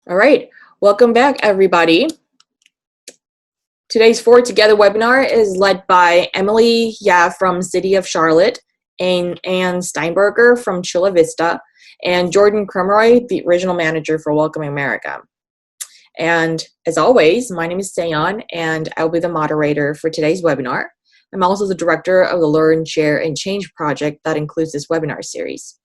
All right, welcome back, everybody. Today's Forward Together webinar is led by Emily Ya from City of Charlotte, and Ann Steinberger from Chula Vista, and Jordan Kremeroy, the original manager for Welcoming America. And as always, my name is Sayon, and I'll be the moderator for today's webinar. I'm also the director of the Learn, Share, and Change project that includes this webinar series.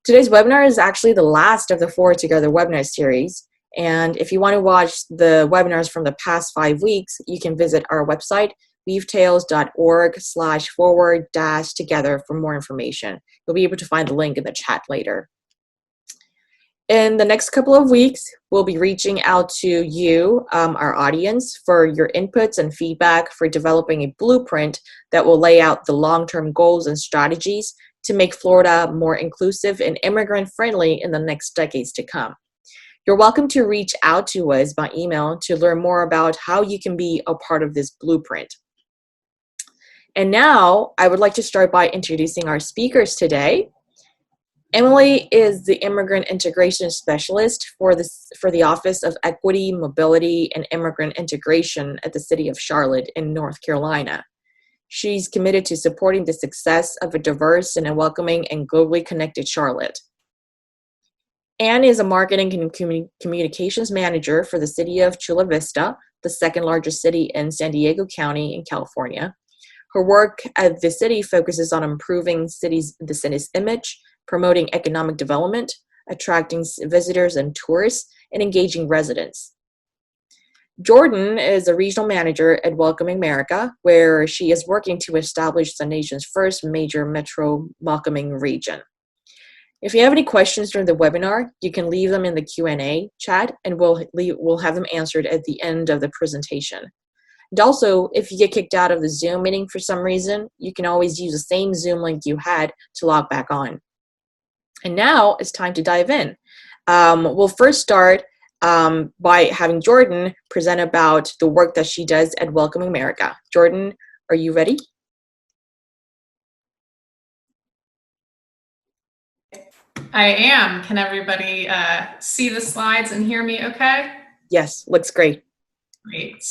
Today's webinar is actually the last of the Forward Together webinar series. And if you want to watch the webinars from the past 5 weeks, you can visit our website, weavetails.org/forward-together for more information. You'll be able to find the link in the chat later. In the next couple of weeks, we'll be reaching out to you, our audience, for your inputs and feedback for developing a blueprint that will lay out the long-term goals and strategies to make Florida more inclusive and immigrant-friendly in the next decades to come. You're welcome to reach out to us by email to learn more about how you can be a part of this blueprint. And now, I would like to start by introducing our speakers today. Emily is the Immigrant Integration Specialist for the Office of Equity, Mobility, and Immigrant Integration at the City of Charlotte in North Carolina. She's committed to supporting the success of a diverse and a welcoming and globally connected Charlotte. Ann is a marketing and communications manager for the city of Chula Vista, the second largest city in San Diego County in California. Her work at the city focuses on improving the city's image, promoting economic development, attracting visitors and tourists, and engaging residents. Jordan is a regional manager at Welcoming America, where she is working to establish the nation's first major metro welcoming region. If you have any questions during the webinar, you can leave them in the Q&A chat, and we'll have them answered at the end of the presentation. And also, if you get kicked out of the Zoom meeting for some reason, you can always use the same Zoom link you had to log back on. And now it's time to dive in. We'll first start by having Jordan present about the work that she does at Welcoming America. Jordan, are you ready? I am. Can everybody see the slides and hear me okay? Yes, looks great. Great.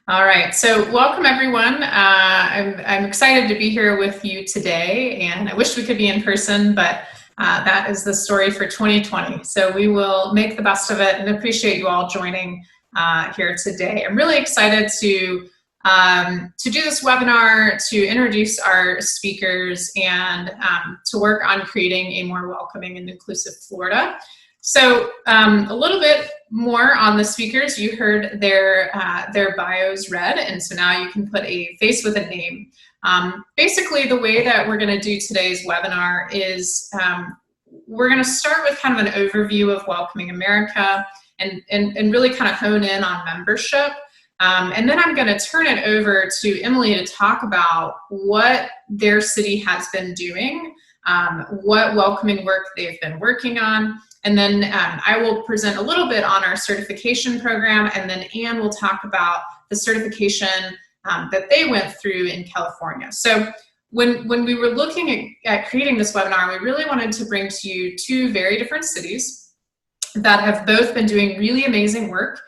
All right, so welcome everyone. I'm excited to be here with you today, and I wish we could be in person, but that is the story for 2020. So we will make the best of it and appreciate you all joining here today. I'm really excited to do this webinar, to introduce our speakers, and to work on creating a more welcoming and inclusive Florida. So a little bit more on the speakers. You heard their bios read, and so now you can put a face with a name. Basically, the way that we're going to do today's webinar is we're going to start with kind of an overview of Welcoming America and really kind of hone in on membership. And then I'm going to turn it over to Emily to talk about what their city has been doing, what welcoming work they've been working on, and then I will present a little bit on our certification program, and then Ann will talk about the certification that they went through in California. So when we were looking at creating this webinar, we really wanted to bring to you two very different cities that have both been doing really amazing work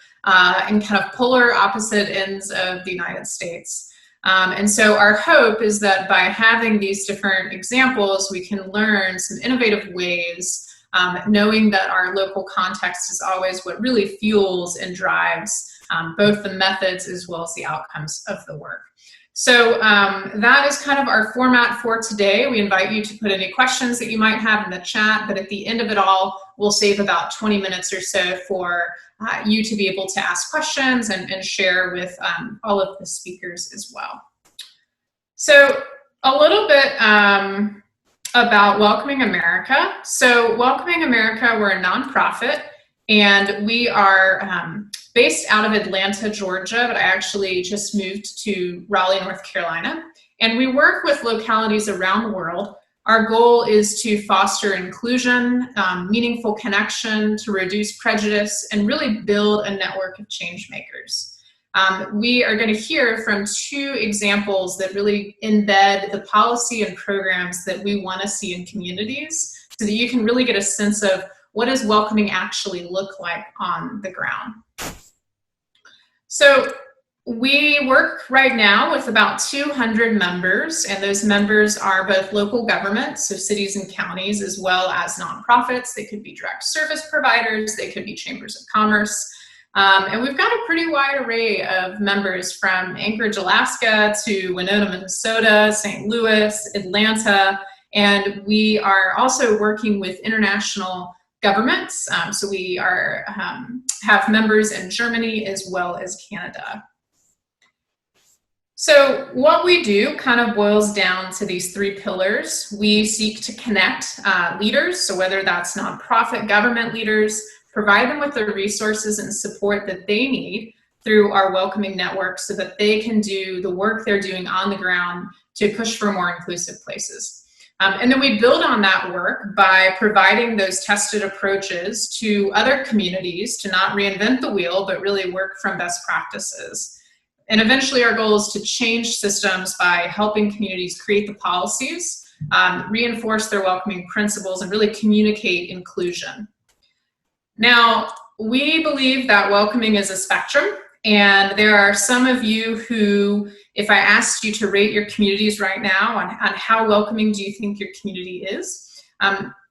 in kind of polar opposite ends of the United States. And so our hope is that by having these different examples, we can learn some innovative ways, knowing that our local context is always what really fuels and drives both the methods as well as the outcomes of the work. So that is kind of our format for today. We invite you to put any questions that you might have in the chat, but at the end of it all, we'll save about 20 minutes or so for you to be able to ask questions and share with all of the speakers as well. So a little bit about Welcoming America. So Welcoming America, we're a nonprofit, and we are based out of Atlanta, Georgia, but I actually just moved to Raleigh, North Carolina. And we work with localities around the world. Our goal is to foster inclusion, meaningful connection, to reduce prejudice, and really build a network of change makers. We are going to hear from two examples that really embed the policy and programs that we want to see in communities, so that you can really get a sense of what does welcoming actually look like on the ground? So we work right now with about 200 members, and those members are both local governments, so cities and counties, as well as nonprofits. They could be direct service providers, they could be chambers of commerce. And we've got a pretty wide array of members from Anchorage, Alaska to Winona, Minnesota, St. Louis, Atlanta, and we are also working with international governments. So we have members in Germany as well as Canada. So what we do kind of boils down to these three pillars. We seek to connect leaders, so whether that's nonprofit, government leaders, provide them with the resources and support that they need through our welcoming network so that they can do the work they're doing on the ground to push for more inclusive places. And then we build on that work by providing those tested approaches to other communities to not reinvent the wheel, but really work from best practices. And eventually our goal is to change systems by helping communities create the policies, reinforce their welcoming principles, and really communicate inclusion. Now, we believe that welcoming is a spectrum, and there are some of you who, if I asked you to rate your communities right now on how welcoming do you think your community is,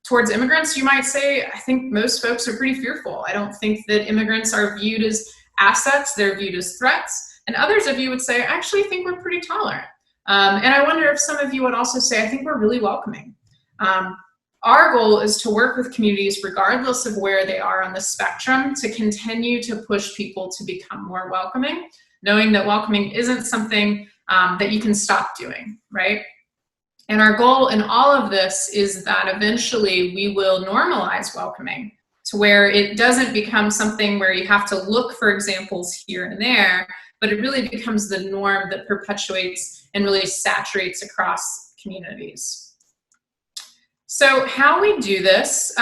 towards immigrants, you might say, I think most folks are pretty fearful. I don't think that immigrants are viewed as assets, they're viewed as threats. And others of you would say, I actually think we're pretty tolerant. And I wonder if some of you would also say, I think we're really welcoming. Our goal is to work with communities, regardless of where they are on the spectrum, to continue to push people to become more welcoming, knowing that welcoming isn't something that you can stop doing, right? And our goal in all of this is that eventually we will normalize welcoming to where it doesn't become something where you have to look for examples here and there, but it really becomes the norm that perpetuates and really saturates across communities. So how we do this,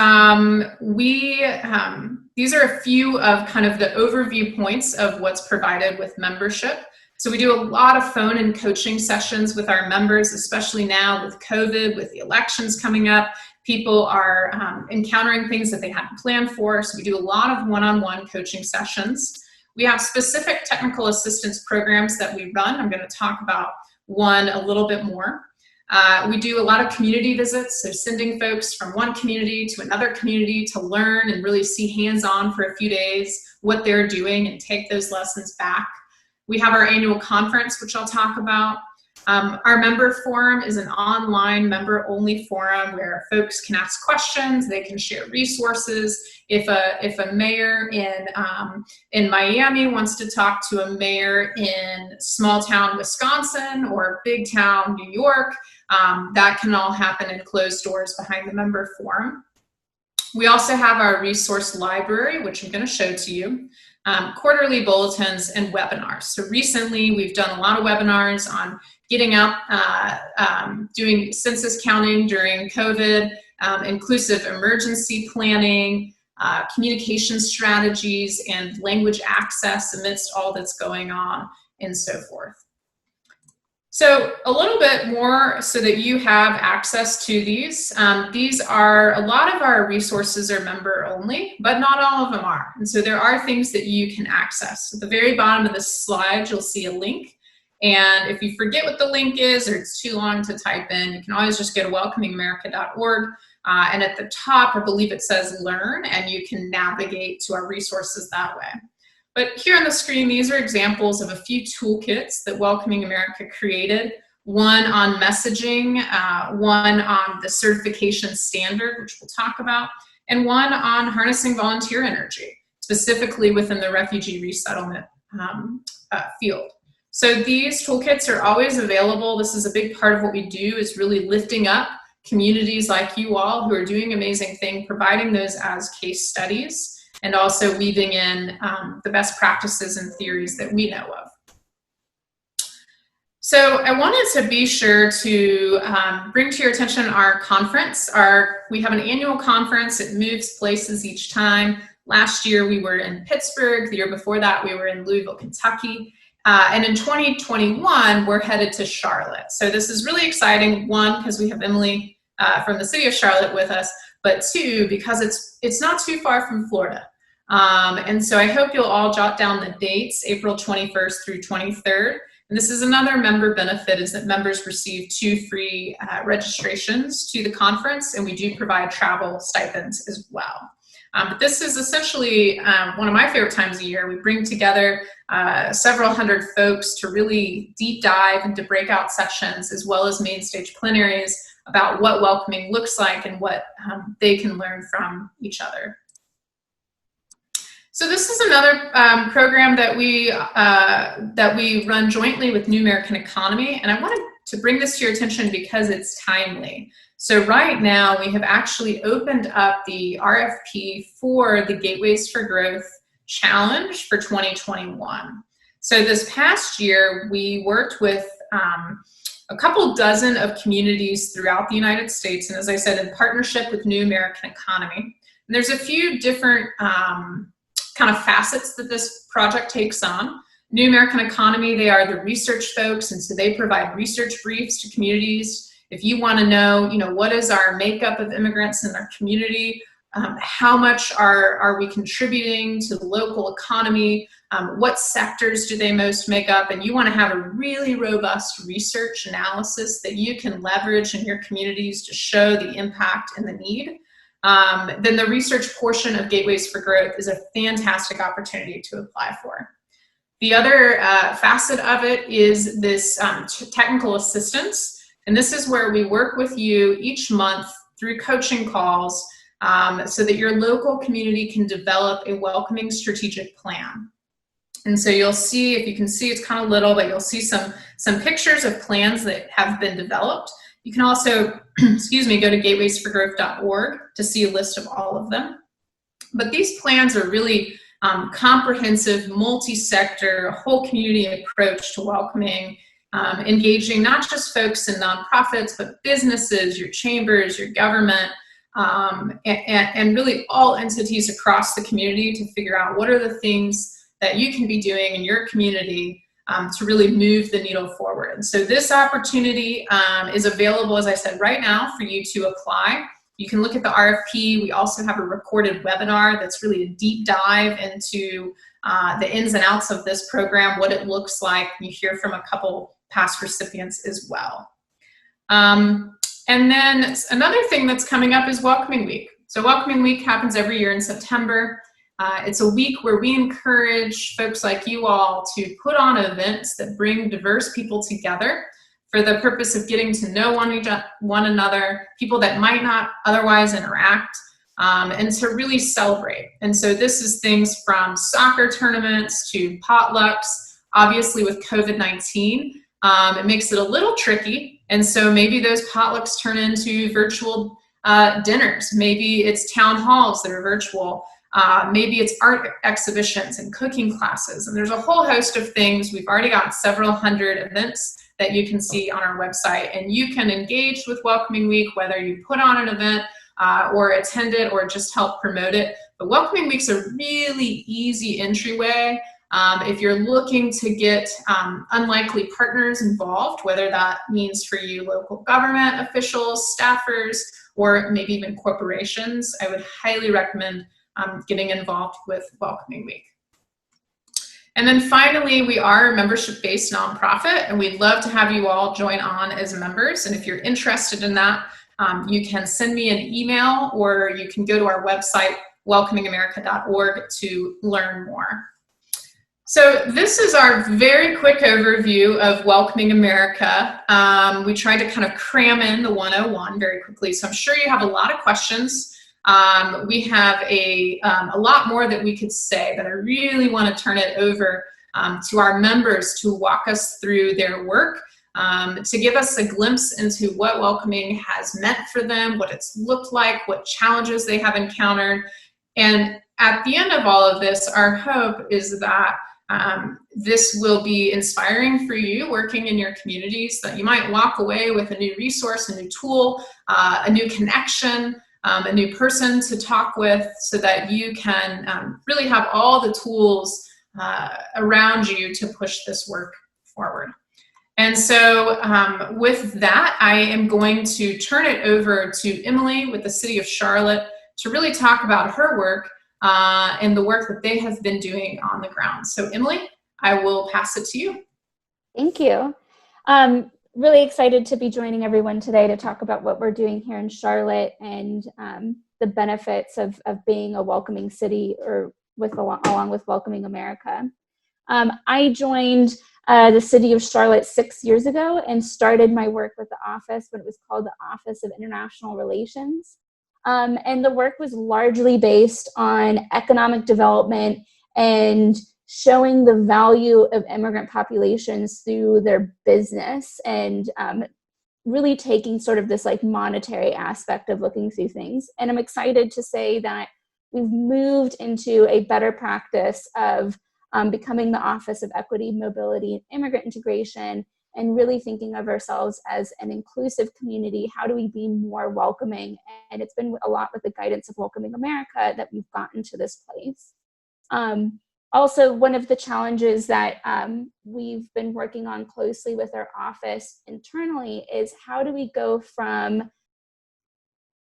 these are a few of kind of the overview points of what's provided with membership. So we do a lot of phone and coaching sessions with our members, especially now with COVID, with the elections coming up. People are encountering things that they hadn't planned for. So we do a lot of one-on-one coaching sessions. We have specific technical assistance programs that we run. I'm going to talk about one a little bit more. We do a lot of community visits, so sending folks from one community to another community to learn and really see hands-on for a few days what they're doing and take those lessons back. We have our annual conference, which I'll talk about. Our member forum is an online member-only forum where folks can ask questions, they can share resources. If a mayor in Miami wants to talk to a mayor in small town Wisconsin or big town New York, that can all happen in closed doors behind the member forum. We also have our resource library, which I'm going to show to you. Quarterly bulletins and webinars. So recently we've done a lot of webinars on getting out, doing census counting during COVID, inclusive emergency planning, communication strategies, and language access amidst all that's going on, and so forth. So a little bit more so that you have access to these. These are, a lot of our resources are member only, but not all of them are. And so there are things that you can access. At the very bottom of this slide, you'll see a link. And if you forget what the link is or it's too long to type in, you can always just go to welcomingamerica.org. And at the top, I believe it says Learn, and you can navigate to our resources that way. But here on the screen, these are examples of a few toolkits that Welcoming America created. One on messaging, one on the certification standard, which we'll talk about, and one on harnessing volunteer energy, specifically within the refugee resettlement field. So these toolkits are always available. This is a big part of what we do, is really lifting up communities like you all who are doing amazing things, providing those as case studies, and also weaving in the best practices and theories that we know of. So I wanted to be sure to bring to your attention our conference. We have an annual conference. It moves places each time. Last year we were in Pittsburgh. The year before that we were in Louisville, Kentucky. And in 2021, we're headed to Charlotte. So this is really exciting, one, because we have Emily from the city of Charlotte with us, but two, because it's not too far from Florida. And so I hope you'll all jot down the dates, April 21st through 23rd. And this is another member benefit, is that members receive 2 free registrations to the conference, and we do provide travel stipends as well. But this is essentially one of my favorite times of year. We bring together several hundred folks to really deep dive into breakout sessions, as well as main stage plenaries, about what welcoming looks like and what they can learn from each other. So this is another program that we run jointly with New American Economy, and I wanted to bring this to your attention because it's timely. So right now we have actually opened up the RFP for the Gateways for Growth Challenge for 2021. So this past year we worked with a couple dozen of communities throughout the United States, and as I said, in partnership with New American Economy. And there's a few different kind of facets that this project takes on. New American Economy, they are the research folks, and so they provide research briefs to communities. If you want to know, what is our makeup of immigrants in our community, how much are we contributing to the local economy, what sectors do they most make up, and you want to have a really robust research analysis that you can leverage in your communities to show the impact and the need, then the research portion of Gateways for Growth is a fantastic opportunity to apply for. The other facet of it is this technical assistance, and this is where we work with you each month through coaching calls so that your local community can develop a welcoming strategic plan. And so you'll see, if you can see, it's kind of little, but you'll see some pictures of plans that have been developed. You can also, excuse me, go to gatewaysforgrowth.org to see a list of all of them. But these plans are really comprehensive, multi-sector, whole community approach to welcoming, engaging not just folks in nonprofits, but businesses, your chambers, your government, and really all entities across the community to figure out what are the things that you can be doing in your community to really move the needle forward. And so this opportunity is available, as I said, right now for you to apply. You can look at the RFP. We also have a recorded webinar that's really a deep dive into the ins and outs of this program, what it looks like. You hear from a couple past recipients as well. And then another thing that's coming up is Welcoming Week. So Welcoming Week happens every year in September. It's a week where we encourage folks like you all to put on events that bring diverse people together for the purpose of getting to know one another, people that might not otherwise interact, and to really celebrate. And so this is things from soccer tournaments to potlucks. Obviously with COVID-19, it makes it a little tricky. And so maybe those potlucks turn into virtual dinners. Maybe it's town halls that are virtual. Maybe it's art exhibitions and cooking classes, and there's a whole host of things. We've already got several hundred events that you can see on our website, and you can engage with Welcoming Week, whether you put on an event or attend it or just help promote it. But Welcoming Week's a really easy entryway if you're looking to get unlikely partners involved, whether that means for you local government officials, staffers, or maybe even corporations. I would highly recommend getting involved with Welcoming Week. And then finally, we are a membership-based nonprofit, and we'd love to have you all join on as members. And if you're interested in that, you can send me an email, or you can go to our website, welcomingamerica.org, to learn more. So this is our very quick overview of Welcoming America. We tried to kind of cram in the 101 very quickly, so I'm sure you have a lot of questions. We have a lot more that we could say, but I really want to turn it over to our members to walk us through their work, to give us a glimpse into what welcoming has meant for them, what it's looked like, what challenges they have encountered. And at the end of all of this, our hope is that this will be inspiring for you working in your communities, that you might walk away with a new resource, a new tool, a new connection, a new person to talk with, so that you can really have all the tools around you to push this work forward. And so with that, I am going to turn it over to Emily with the City of Charlotte to really talk about her work and the work that they have been doing on the ground. So Emily, I will pass it to you. Thank you. Really excited to be joining everyone today to talk about what we're doing here in Charlotte and the benefits of being a welcoming city, or along with welcoming America. I joined the City of Charlotte 6 years ago and started my work with the office when it was called the Office of International Relations. And the work was largely based on economic development and showing the value of immigrant populations through their business, and really taking sort of this like monetary aspect of looking through things. And I'm excited to say that we've moved into a better practice of becoming the Office of Equity, Mobility, and Immigrant Integration, and really thinking of ourselves as an inclusive community. How do we be more welcoming? And it's been a lot with the guidance of Welcoming America that we've gotten to this place. Also, one of the challenges that we've been working on closely with our office internally is how do we go from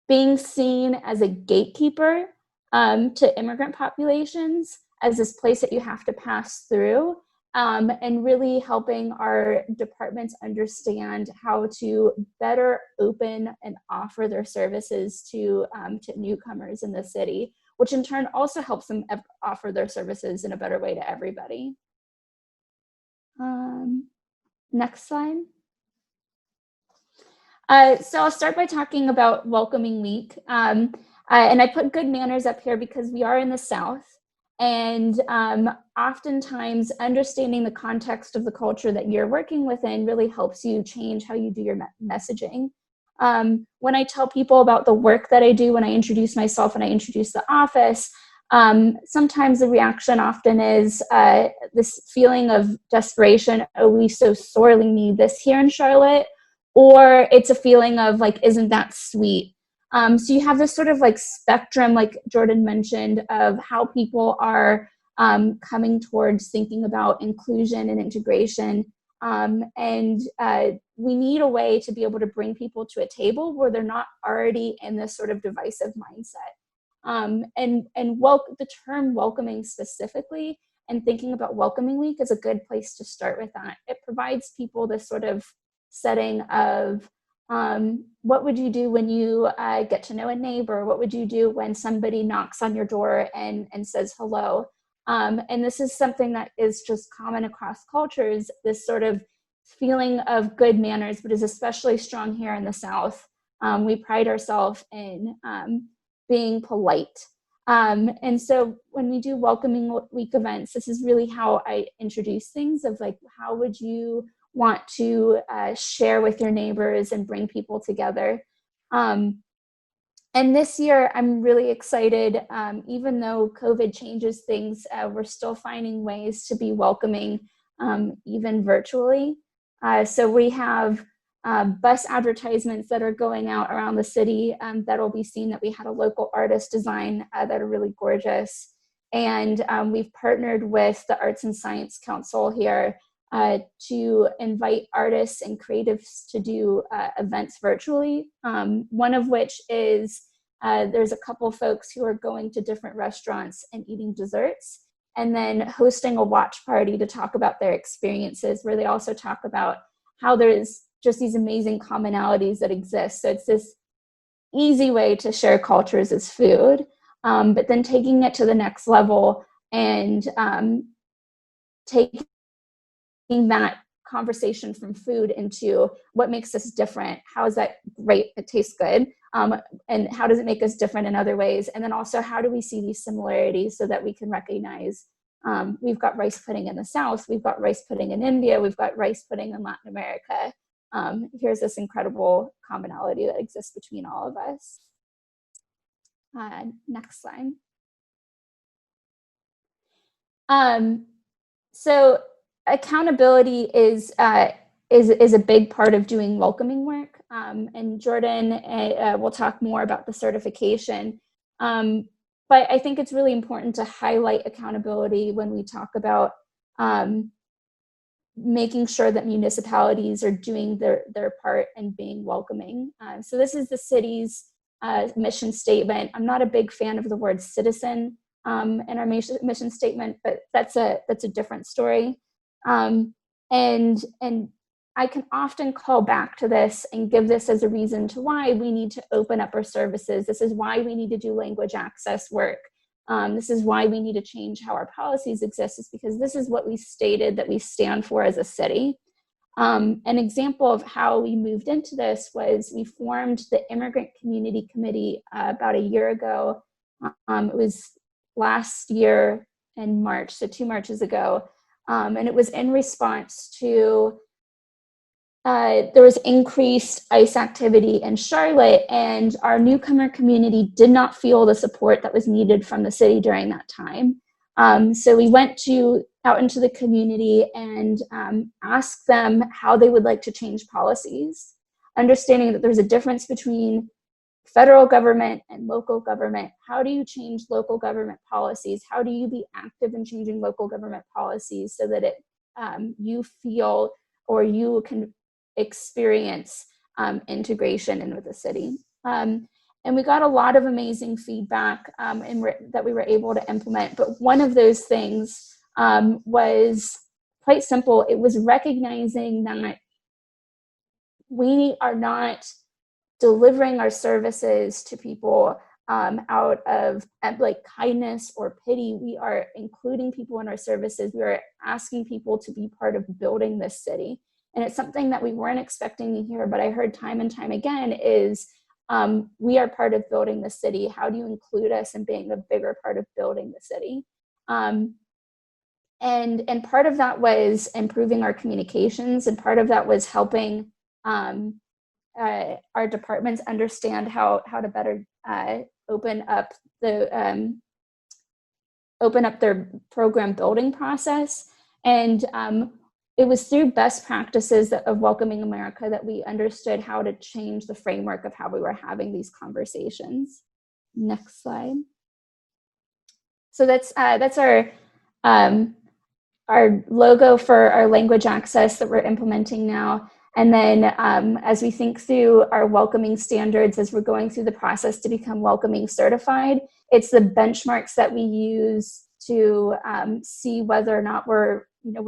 being seen as a gatekeeper to immigrant populations as this place that you have to pass through, and really helping our departments understand how to better open and offer their services to newcomers in the city, which in turn also helps them offer their services in a better way to everybody. Next slide. So I'll start by talking about Welcoming Week. And I put good manners up here because we are in the South. And oftentimes understanding the context of the culture that you're working within really helps you change how you do your messaging. When I tell people about the work that I do, when I introduce myself and I introduce the office, sometimes the reaction often is this feeling of desperation. Oh, we so sorely need this here in Charlotte. Or it's a feeling of like, isn't that sweet? So you have this sort of like spectrum, like Jordan mentioned, of how people are coming towards thinking about inclusion and integration. And we need a way to be able to bring people to a table where they're not already in this sort of divisive mindset. And the term welcoming specifically, and thinking about Welcoming Week is a good place to start with that. It provides people this sort of setting of what would you do when you get to know a neighbor? What would you do when somebody knocks on your door and says hello? And this is something that is just common across cultures, this sort of feeling of good manners, but is especially strong here in the South. We pride ourselves in being polite. And so when we do Welcoming Week events, this is really how I introduce things of like, how would you want to share with your neighbors and bring people together. And this year, I'm really excited. Even though COVID changes things, we're still finding ways to be welcoming, even virtually. So we have bus advertisements that are going out around the city that'll be seen that we had a local artist design that are really gorgeous. And we've partnered with the Arts and Science Council here to invite artists and creatives to do events virtually. One of which is there's a couple folks who are going to different restaurants and eating desserts, and then hosting a watch party to talk about their experiences, where they also talk about how there's just these amazing commonalities that exist. So it's this easy way to share cultures as food, but then taking it to the next level and taking that conversation from food into what makes us different. How is that great? It tastes good. And how does it make us different in other ways? And then also, how do we see these similarities so that we can recognize we've got rice pudding in the South, we've got rice pudding in India, we've got rice pudding in Latin America. Here's this incredible commonality that exists between all of us. Next slide. So accountability is a big part of doing welcoming work, and Jordan will talk more about the certification. But I think it's really important to highlight accountability when we talk about making sure that municipalities are doing their part and being welcoming. So this is the city's mission statement. I'm not a big fan of the word citizen in our mission statement, but that's a different story. And I can often call back to this and give this as a reason to why we need to open up our services. This is why we need to do language access work. This is why we need to change how our policies exist, is because this is what we stated that we stand for as a city. An example of how we moved into this was we formed the Immigrant Community Committee about a year ago. It was last year in March, so 2 Marches ago. And it was in response to there was increased ICE activity in Charlotte, and our newcomer community did not feel the support that was needed from the city during that time. So we went out into the community and asked them how they would like to change policies, understanding that there's a difference between federal government and local government. How do you change local government policies? How do you be active in changing local government policies so that you feel or you can experience integration in with the city? And we got a lot of amazing feedback that we were able to implement. But one of those things was quite simple. It was recognizing that we are not delivering our services to people out of like kindness or pity. We are including people in our services. We are asking people to be part of building this city. And it's something that we weren't expecting to hear, but I heard time and time again is we are part of building the city. How do you include us in being a bigger part of building the city? And part of that was improving our communications, and part of that was helping our departments understand how to better open up their program building process. And it was through best practices of Welcoming America that we understood how to change the framework of how we were having these conversations. Next slide. So that's our logo for our language access that we're implementing now. And then as we think through our welcoming standards, as we're going through the process to become welcoming certified, it's the benchmarks that we use to see whether or not we're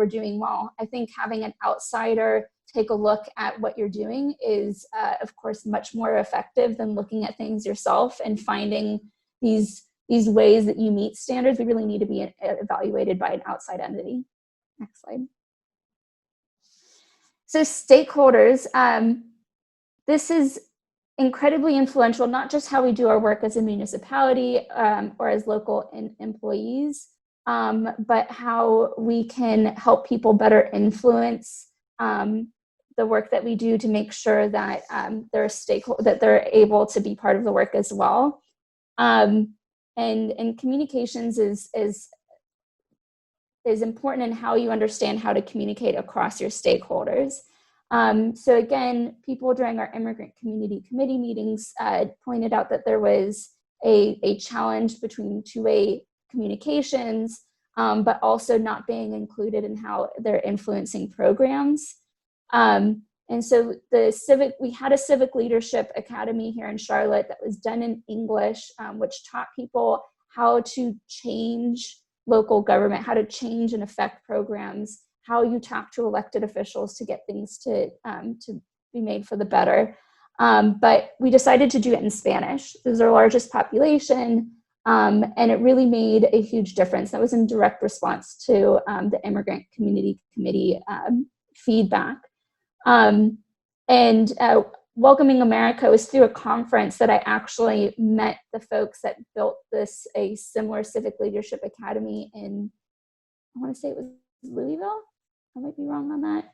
doing well. I think having an outsider take a look at what you're doing is, of course, much more effective than looking at things yourself and finding these ways that you meet standards. We really need to be evaluated by an outside entity. Next slide. So stakeholders, this is incredibly influential, not just how we do our work as a municipality or as local employees, but how we can help people better influence the work that we do to make sure that they're able to be part of the work as well. And communications is important in how you understand how to communicate across your stakeholders. So again, people during our Immigrant Community Committee meetings pointed out that there was a challenge between two-way communications, but also not being included in how they're influencing programs. And so we had a civic leadership academy here in Charlotte that was done in English, which taught people how to change local government, how to change and affect programs, how you talk to elected officials to get things to be made for the better. But we decided to do it in Spanish. It was our largest population, and it really made a huge difference. That was in direct response to the Immigrant Community Committee feedback. Welcoming America was through a conference that I actually met the folks that built a similar civic leadership academy in, I want to say it was Louisville. I might be wrong on that.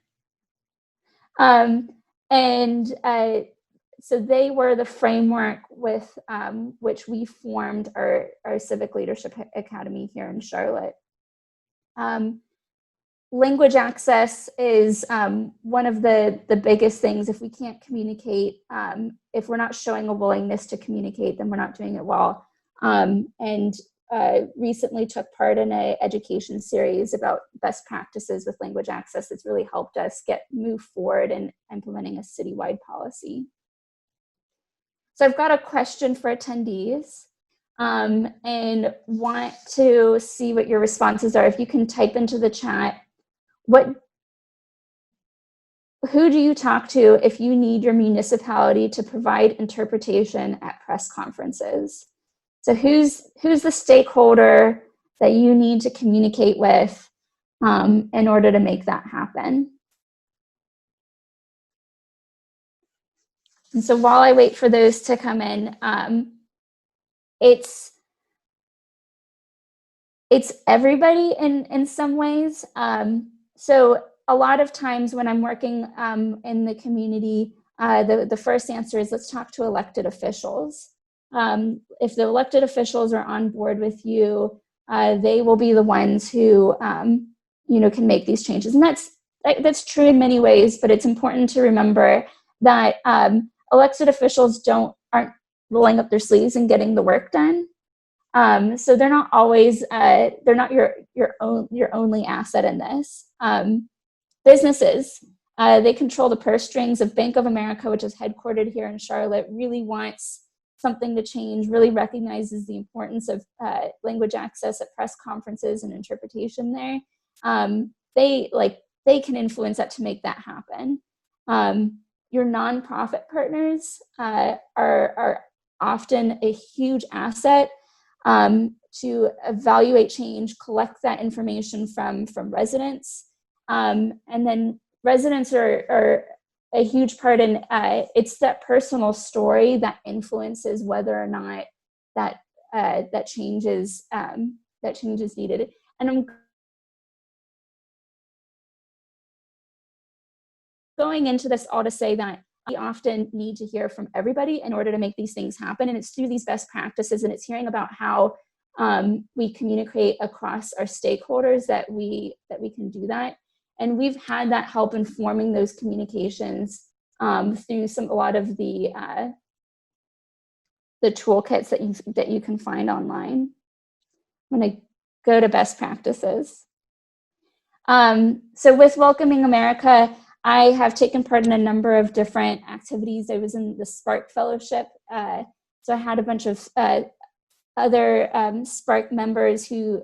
So they were the framework with which we formed our civic leadership academy here in Charlotte. Language access is one of the biggest things. If we can't communicate, if we're not showing a willingness to communicate, then we're not doing it well. And recently took part in an education series about best practices with language access that's really helped us move forward in implementing a citywide policy. So I've got a question for attendees and want to see what your responses are. If you can type into the chat, who do you talk to if you need your municipality to provide interpretation at press conferences? So who's the stakeholder that you need to communicate with in order to make that happen? And so while I wait for those to come in, it's everybody in some ways. So a lot of times when I'm working in the community, the first answer is let's talk to elected officials. If the elected officials are on board with you, they will be the ones who can make these changes. And that's true in many ways, but it's important to remember that elected officials aren't rolling up their sleeves and getting the work done. So they're not always they're not your only asset in this. Businesses, they control the purse strings of Bank of America, which is headquartered here in Charlotte, really wants something to change, really recognizes the importance of language access at press conferences and interpretation there. They can influence that to make that happen. Your nonprofit partners are often a huge asset to evaluate change, collect that information from residents. And then residents are a huge part in, it's that personal story that influences whether or not that change is needed. And I'm going into this all to say that we often need to hear from everybody in order to make these things happen. And it's through these best practices, and it's hearing about how we communicate across our stakeholders that we can do that. And we've had that help informing those communications through a lot of the toolkits that you can find online. I'm going to go to best practices. So with Welcoming America, I have taken part in a number of different activities. I was in the Spark Fellowship. So I had a bunch of other Spark members who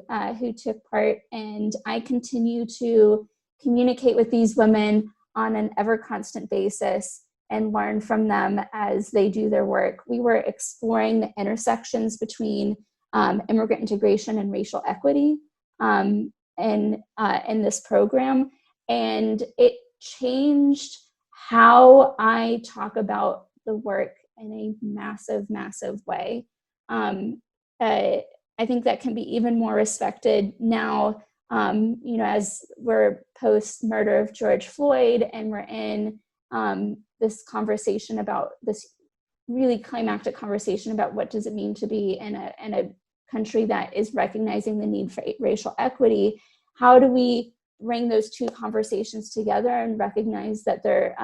took part, and I continue to communicate with these women on an ever constant basis and learn from them as they do their work. We were exploring the intersections between immigrant integration and racial equity in this program, and it changed how I talk about the work in a massive, massive way. I think that can be even more respected now, as we're post murder of George Floyd, and we're in this conversation about this really climactic conversation about what does it mean to be in a country that is recognizing the need for racial equity. How do we bring those two conversations together and recognize that they're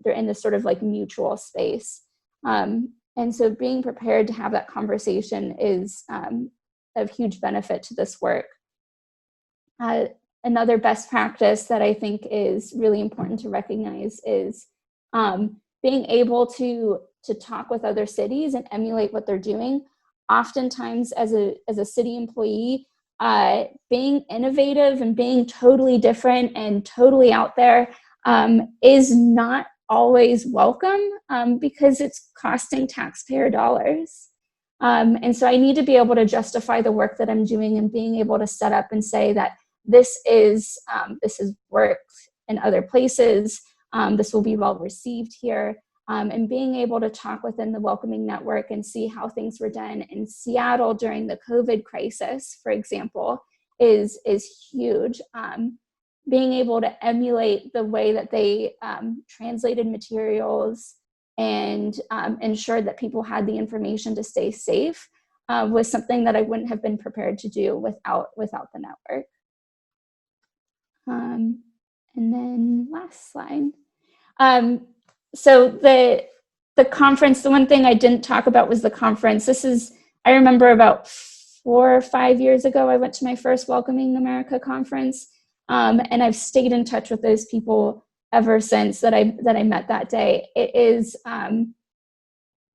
in this sort of like mutual space? And so being prepared to have that conversation is of huge benefit to this work. Another best practice that I think is really important to recognize is being able to talk with other cities and emulate what they're doing. Oftentimes as a city employee, being innovative and being totally different and totally out there is not always welcome because it's costing taxpayer dollars. And so I need to be able to justify the work that I'm doing and being able to set up and say that this is worked in other places, this will be well received here, and being able to talk within the Welcoming Network and see how things were done in Seattle during the COVID crisis, for example, is huge. Being able to emulate the way that they translated materials and ensured that people had the information to stay safe was something that I wouldn't have been prepared to do without the network. And then last slide. So the conference, the one thing I didn't talk about was the conference. I remember about 4 or 5 years ago, I went to my first Welcoming America conference, and I've stayed in touch with those people ever since that I met that day. It is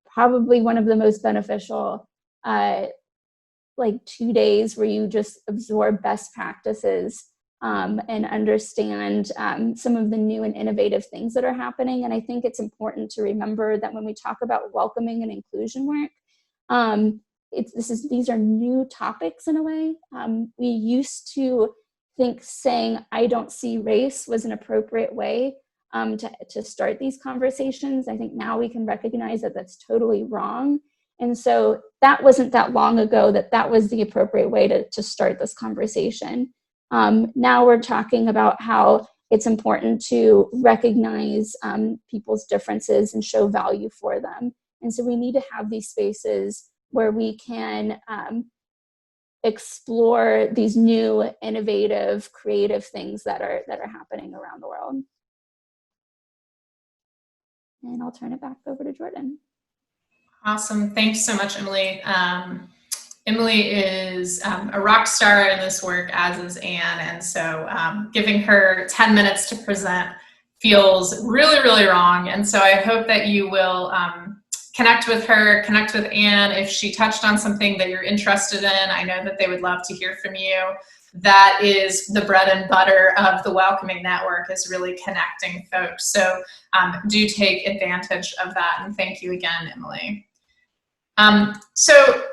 probably one of the most beneficial 2 days where you just absorb best practices and understand some of the new and innovative things that are happening. And I think it's important to remember that when we talk about welcoming and inclusion work, these are new topics in a way. We used to think saying "I don't see race" was an appropriate way to start these conversations. I think now we can recognize that that's totally wrong. And so that wasn't that long ago that was the appropriate way to start this conversation. Now we're talking about how it's important to recognize people's differences and show value for them. And so we need to have these spaces where we can explore these new, innovative, creative things that are happening around the world. And I'll turn it back over to Jordan. Awesome. Thanks so much, Emily. Emily is a rock star in this work, as is Anne. And so giving her 10 minutes to present feels really, really wrong. And so I hope that you will connect with her, connect with Anne. If she touched on something that you're interested in, I know that they would love to hear from you. That is the bread and butter of the Welcoming Network, is really connecting folks. So do take advantage of that. And thank you again, Emily. So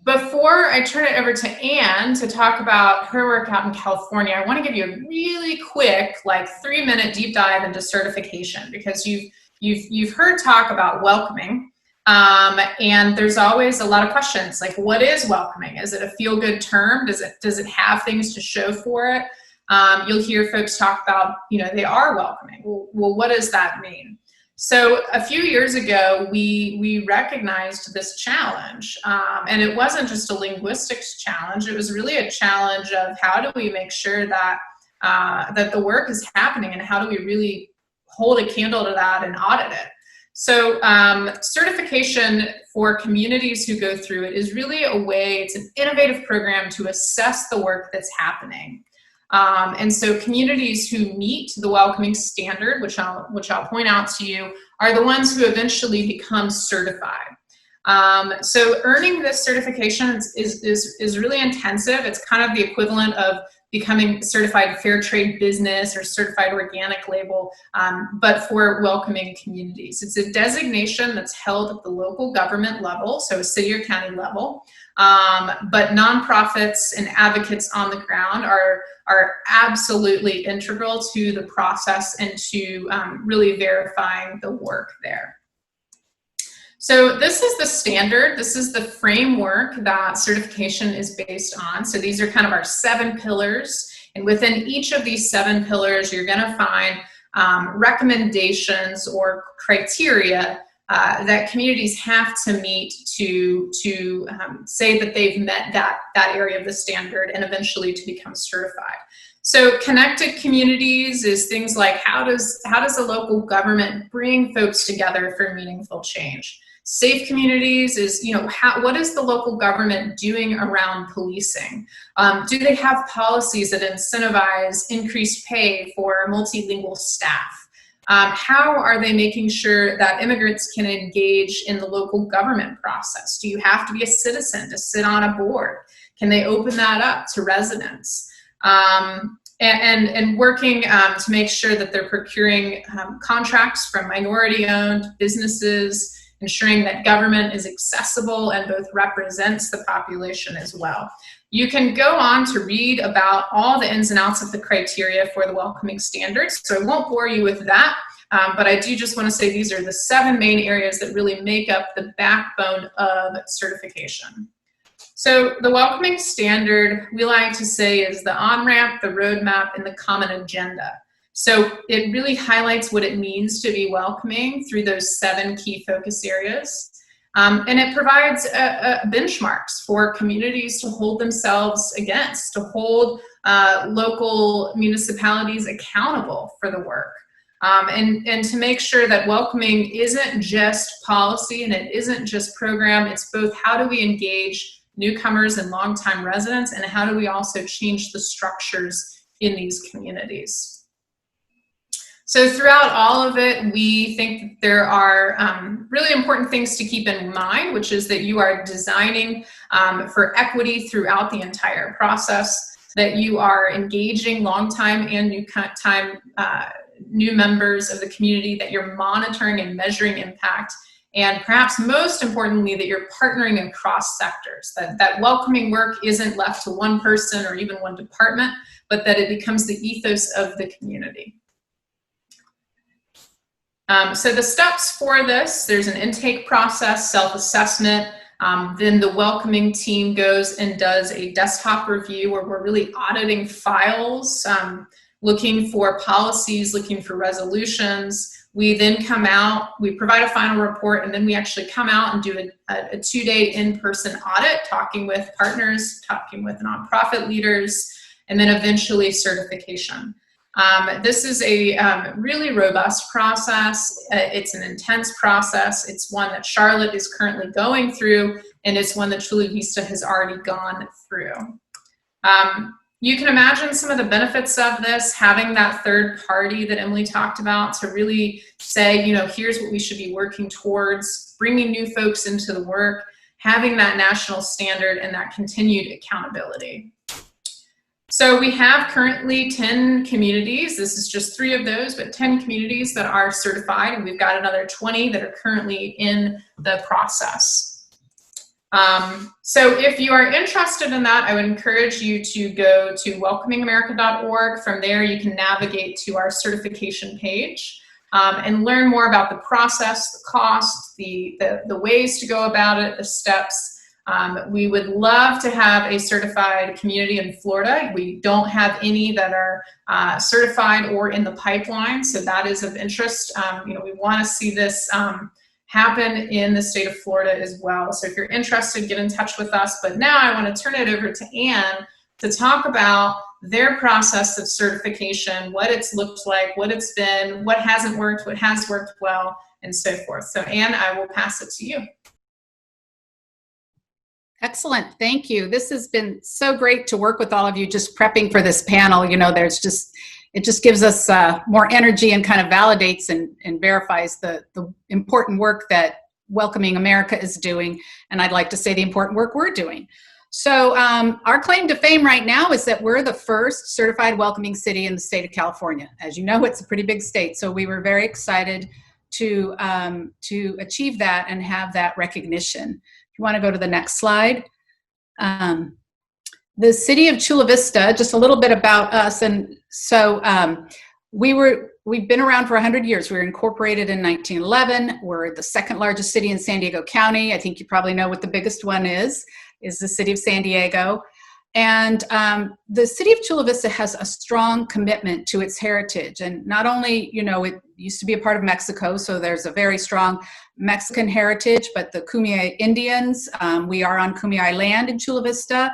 before I turn it over to Anne to talk about her work out in California, I want to give you a really quick, 3-minute deep dive into certification, because you've heard talk about welcoming. And there's always a lot of questions, like, what is welcoming? Is it a feel-good term? Does it have things to show for it? You'll hear folks talk about, they are welcoming. Well, what does that mean? So a few years ago, we recognized this challenge, and it wasn't just a linguistics challenge. It was really a challenge of how do we make sure that that the work is happening, and how do we really hold a candle to that and audit it. So certification for communities who go through it is really a way, it's an innovative program to assess the work that's happening. And so communities who meet the welcoming standard, which I'll point out to you, are the ones who eventually become certified. So earning this certification is really intensive. It's kind of the equivalent of becoming certified fair trade business or certified organic label, but for welcoming communities. It's a designation that's held at the local government level, so city or county level, but nonprofits and advocates on the ground are absolutely integral to the process and to really verifying the work there. So this is the standard. This is the framework that certification is based on. So these are kind of our 7 pillars. And within each of these 7 pillars, you're going to find recommendations or criteria that communities have to meet to say that they've met that area of the standard and eventually to become certified. So connected communities is things like how does a local government bring folks together for meaningful change? Safe communities is, what is the local government doing around policing? Do they have policies that incentivize increased pay for multilingual staff? How are they making sure that immigrants can engage in the local government process? Do you have to be a citizen to sit on a board? Can they open that up to residents? And working to make sure that they're procuring contracts from minority-owned businesses, ensuring that government is accessible and both represents the population as well. You can go on to read about all the ins and outs of the criteria for the welcoming standards, so I won't bore you with that, but I do just want to say these are the 7 main areas that really make up the backbone of certification. So the welcoming standard, we like to say, is the on-ramp, the roadmap, and the common agenda. So it really highlights what it means to be welcoming through those 7 key focus areas. And it provides benchmarks for communities to hold themselves against, to hold local municipalities accountable for the work. And to make sure that welcoming isn't just policy and it isn't just program, it's both how do we engage newcomers and longtime residents, and how do we also change the structures in these communities. So throughout all of it, we think there are really important things to keep in mind, which is that you are designing for equity throughout the entire process, that you are engaging longtime and new members of the community, that you're monitoring and measuring impact, and perhaps most importantly, that you're partnering across sectors, that welcoming work isn't left to one person or even one department, but that it becomes the ethos of the community. So the steps for this, there's an intake process, self-assessment, then the welcoming team goes and does a desktop review where we're really auditing files, looking for policies, looking for resolutions. We then come out, we provide a final report, and then we actually come out and do a 2-day in-person audit, talking with partners, talking with nonprofit leaders, and then eventually certification. This is a really robust process. It's an intense process. It's one that Charlotte is currently going through, and it's one that Chula Vista has already gone through. You can imagine some of the benefits of this, having that third party that Emily talked about to really say, you know, here's what we should be working towards, bringing new folks into the work, having that national standard and that continued accountability. So we have currently 10 communities. This is just 3 of those, but 10 communities that are certified, and we've got another 20 that are currently in the process. So if you are interested in that, I would encourage you to go to welcomingamerica.org. From there, you can navigate to our certification page and learn more about the process, the cost, the ways to go about it, the steps. We would love to have a certified community in Florida. We don't have any that are certified or in the pipeline, so that is of interest. You know, we want to see this happen in the state of Florida as well. So if you're interested, get in touch with us. But now I want to turn it over to Anne to talk about their process of certification, what it's looked like, what it's been, what hasn't worked, what has worked well, and so forth. So Anne, I will pass it to you. Excellent, thank you. This has been so great to work with all of you just prepping for this panel. You know, it just gives us more energy and kind of validates and verifies the important work that Welcoming America is doing, and I'd like to say the important work we're doing. So our claim to fame right now is that we're the first certified welcoming city in the state of California. As you know, it's a pretty big state, so we were very excited to achieve that and have that recognition. If you want to go to the next slide. The city of Chula Vista, just a little bit about us. And so we've been around for 100 years. We were incorporated in 1911. We're the second largest city in San Diego County. I think you probably know what the biggest one is the city of San Diego. And the city of Chula Vista has a strong commitment to its heritage. And not only, you know, it used to be a part of Mexico, so there's a very strong Mexican heritage, but the Kumeyaay Indians, we are on Kumeyaay land in Chula Vista.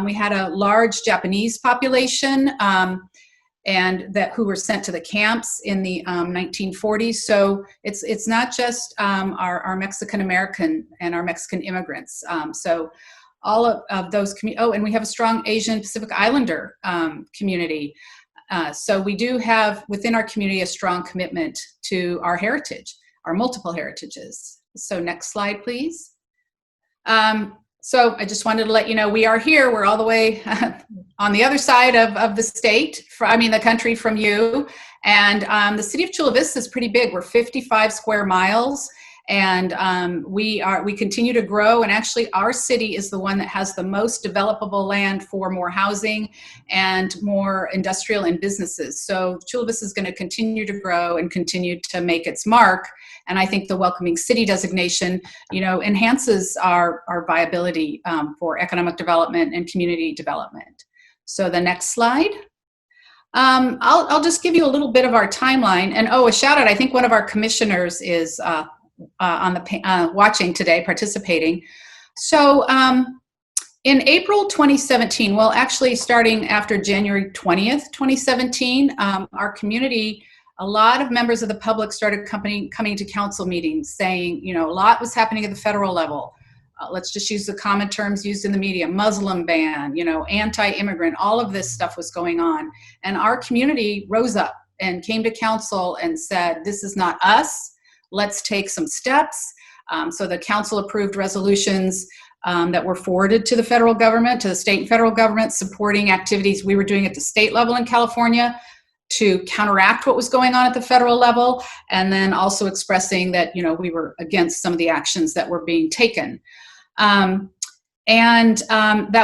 We had a large Japanese population and who were sent to the camps in the 1940s. So it's not just our Mexican American and our Mexican immigrants. So all of those and we have a strong Asian Pacific Islander community. So we do have within our community a strong commitment to our heritage, our multiple heritages. So next slide, please. So I just wanted to let you know we are here. We're all the way on the other side of the state, the country from you. And the city of Chula Vista is pretty big. We're 55 square miles. And we continue to grow, and actually our city is the one that has the most developable land for more housing and more industrial and businesses. So Chula Vista is going to continue to grow and continue to make its mark. And I think the Welcoming City designation, you know, enhances our viability for economic development and community development. So the next slide. I'll just give you a little bit of our timeline. And a shout out, I think one of our commissioners is on the watching today, participating. So in April 2017, well, actually starting after January 20th, 2017, our community, a lot of members of the public started coming to council meetings saying, you know, a lot was happening at the federal level. let's just use the common terms used in the media, Muslim ban, anti-immigrant, all of this stuff was going on. And our community rose up and came to council and said, this is not us, let's take some steps. So the council approved resolutions that were forwarded to the federal government, to the state and federal government, supporting activities we were doing at the state level in California to counteract what was going on at the federal level, and then also expressing that, we were against some of the actions that were being taken. That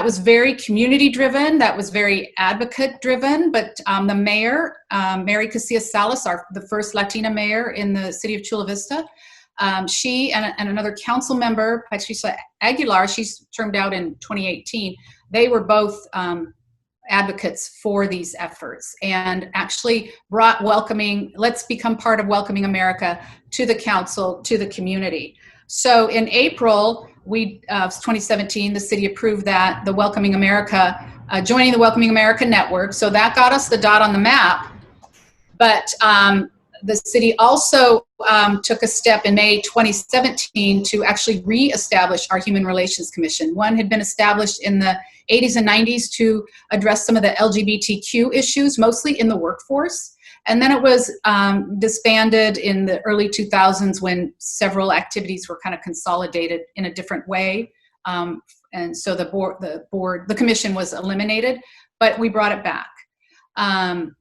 was very community driven, that was very advocate driven, but the mayor, Mary Casillas Salas, the first Latina mayor in the city of Chula Vista, she and another council member, Patricia Aguilar, she's termed out in 2018, they were both advocates for these efforts and actually brought let's become part of Welcoming America to the council, to the community. So in April, 2017, the city approved that, the Welcoming America, joining the Welcoming America network. So that got us the dot on the map. But the city also took a step in May 2017 to actually reestablish our Human Relations Commission. One had been established in the 80s and 90s to address some of the LGBTQ issues, mostly in the workforce. And then it was disbanded in the early 2000s when several activities were kind of consolidated in a different way. And so the commission was eliminated, but we brought it back. And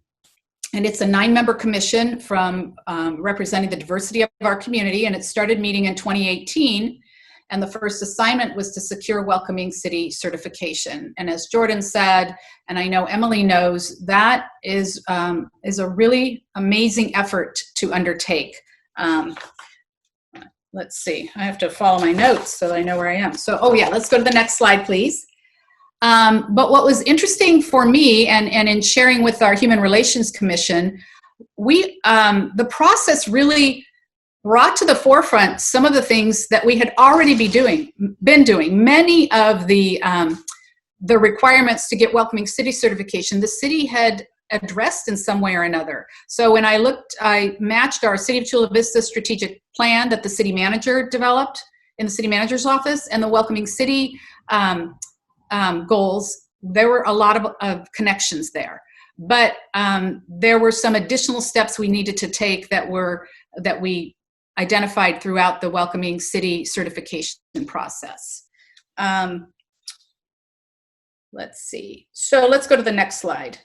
it's a 9-member commission from representing the diversity of our community, and it started meeting in 2018. And the first assignment was to secure Welcoming City certification. And as Jordan said, and I know Emily knows, that is a really amazing effort to undertake. Let's see, I have to follow my notes so that I know where I am. So, let's go to the next slide, please. But what was interesting for me and in sharing with our Human Relations Commission, the process really brought to the forefront some of the things that we had already been doing. Many of the requirements to get Welcoming City certification, the city had addressed in some way or another. So when I matched our City of Chula Vista strategic plan that the city manager developed in the city manager's office and the Welcoming City goals, there were a lot of connections there. But there were some additional steps we needed to take that we identified throughout the Welcoming City certification process. Let's see. So let's go to the next slide.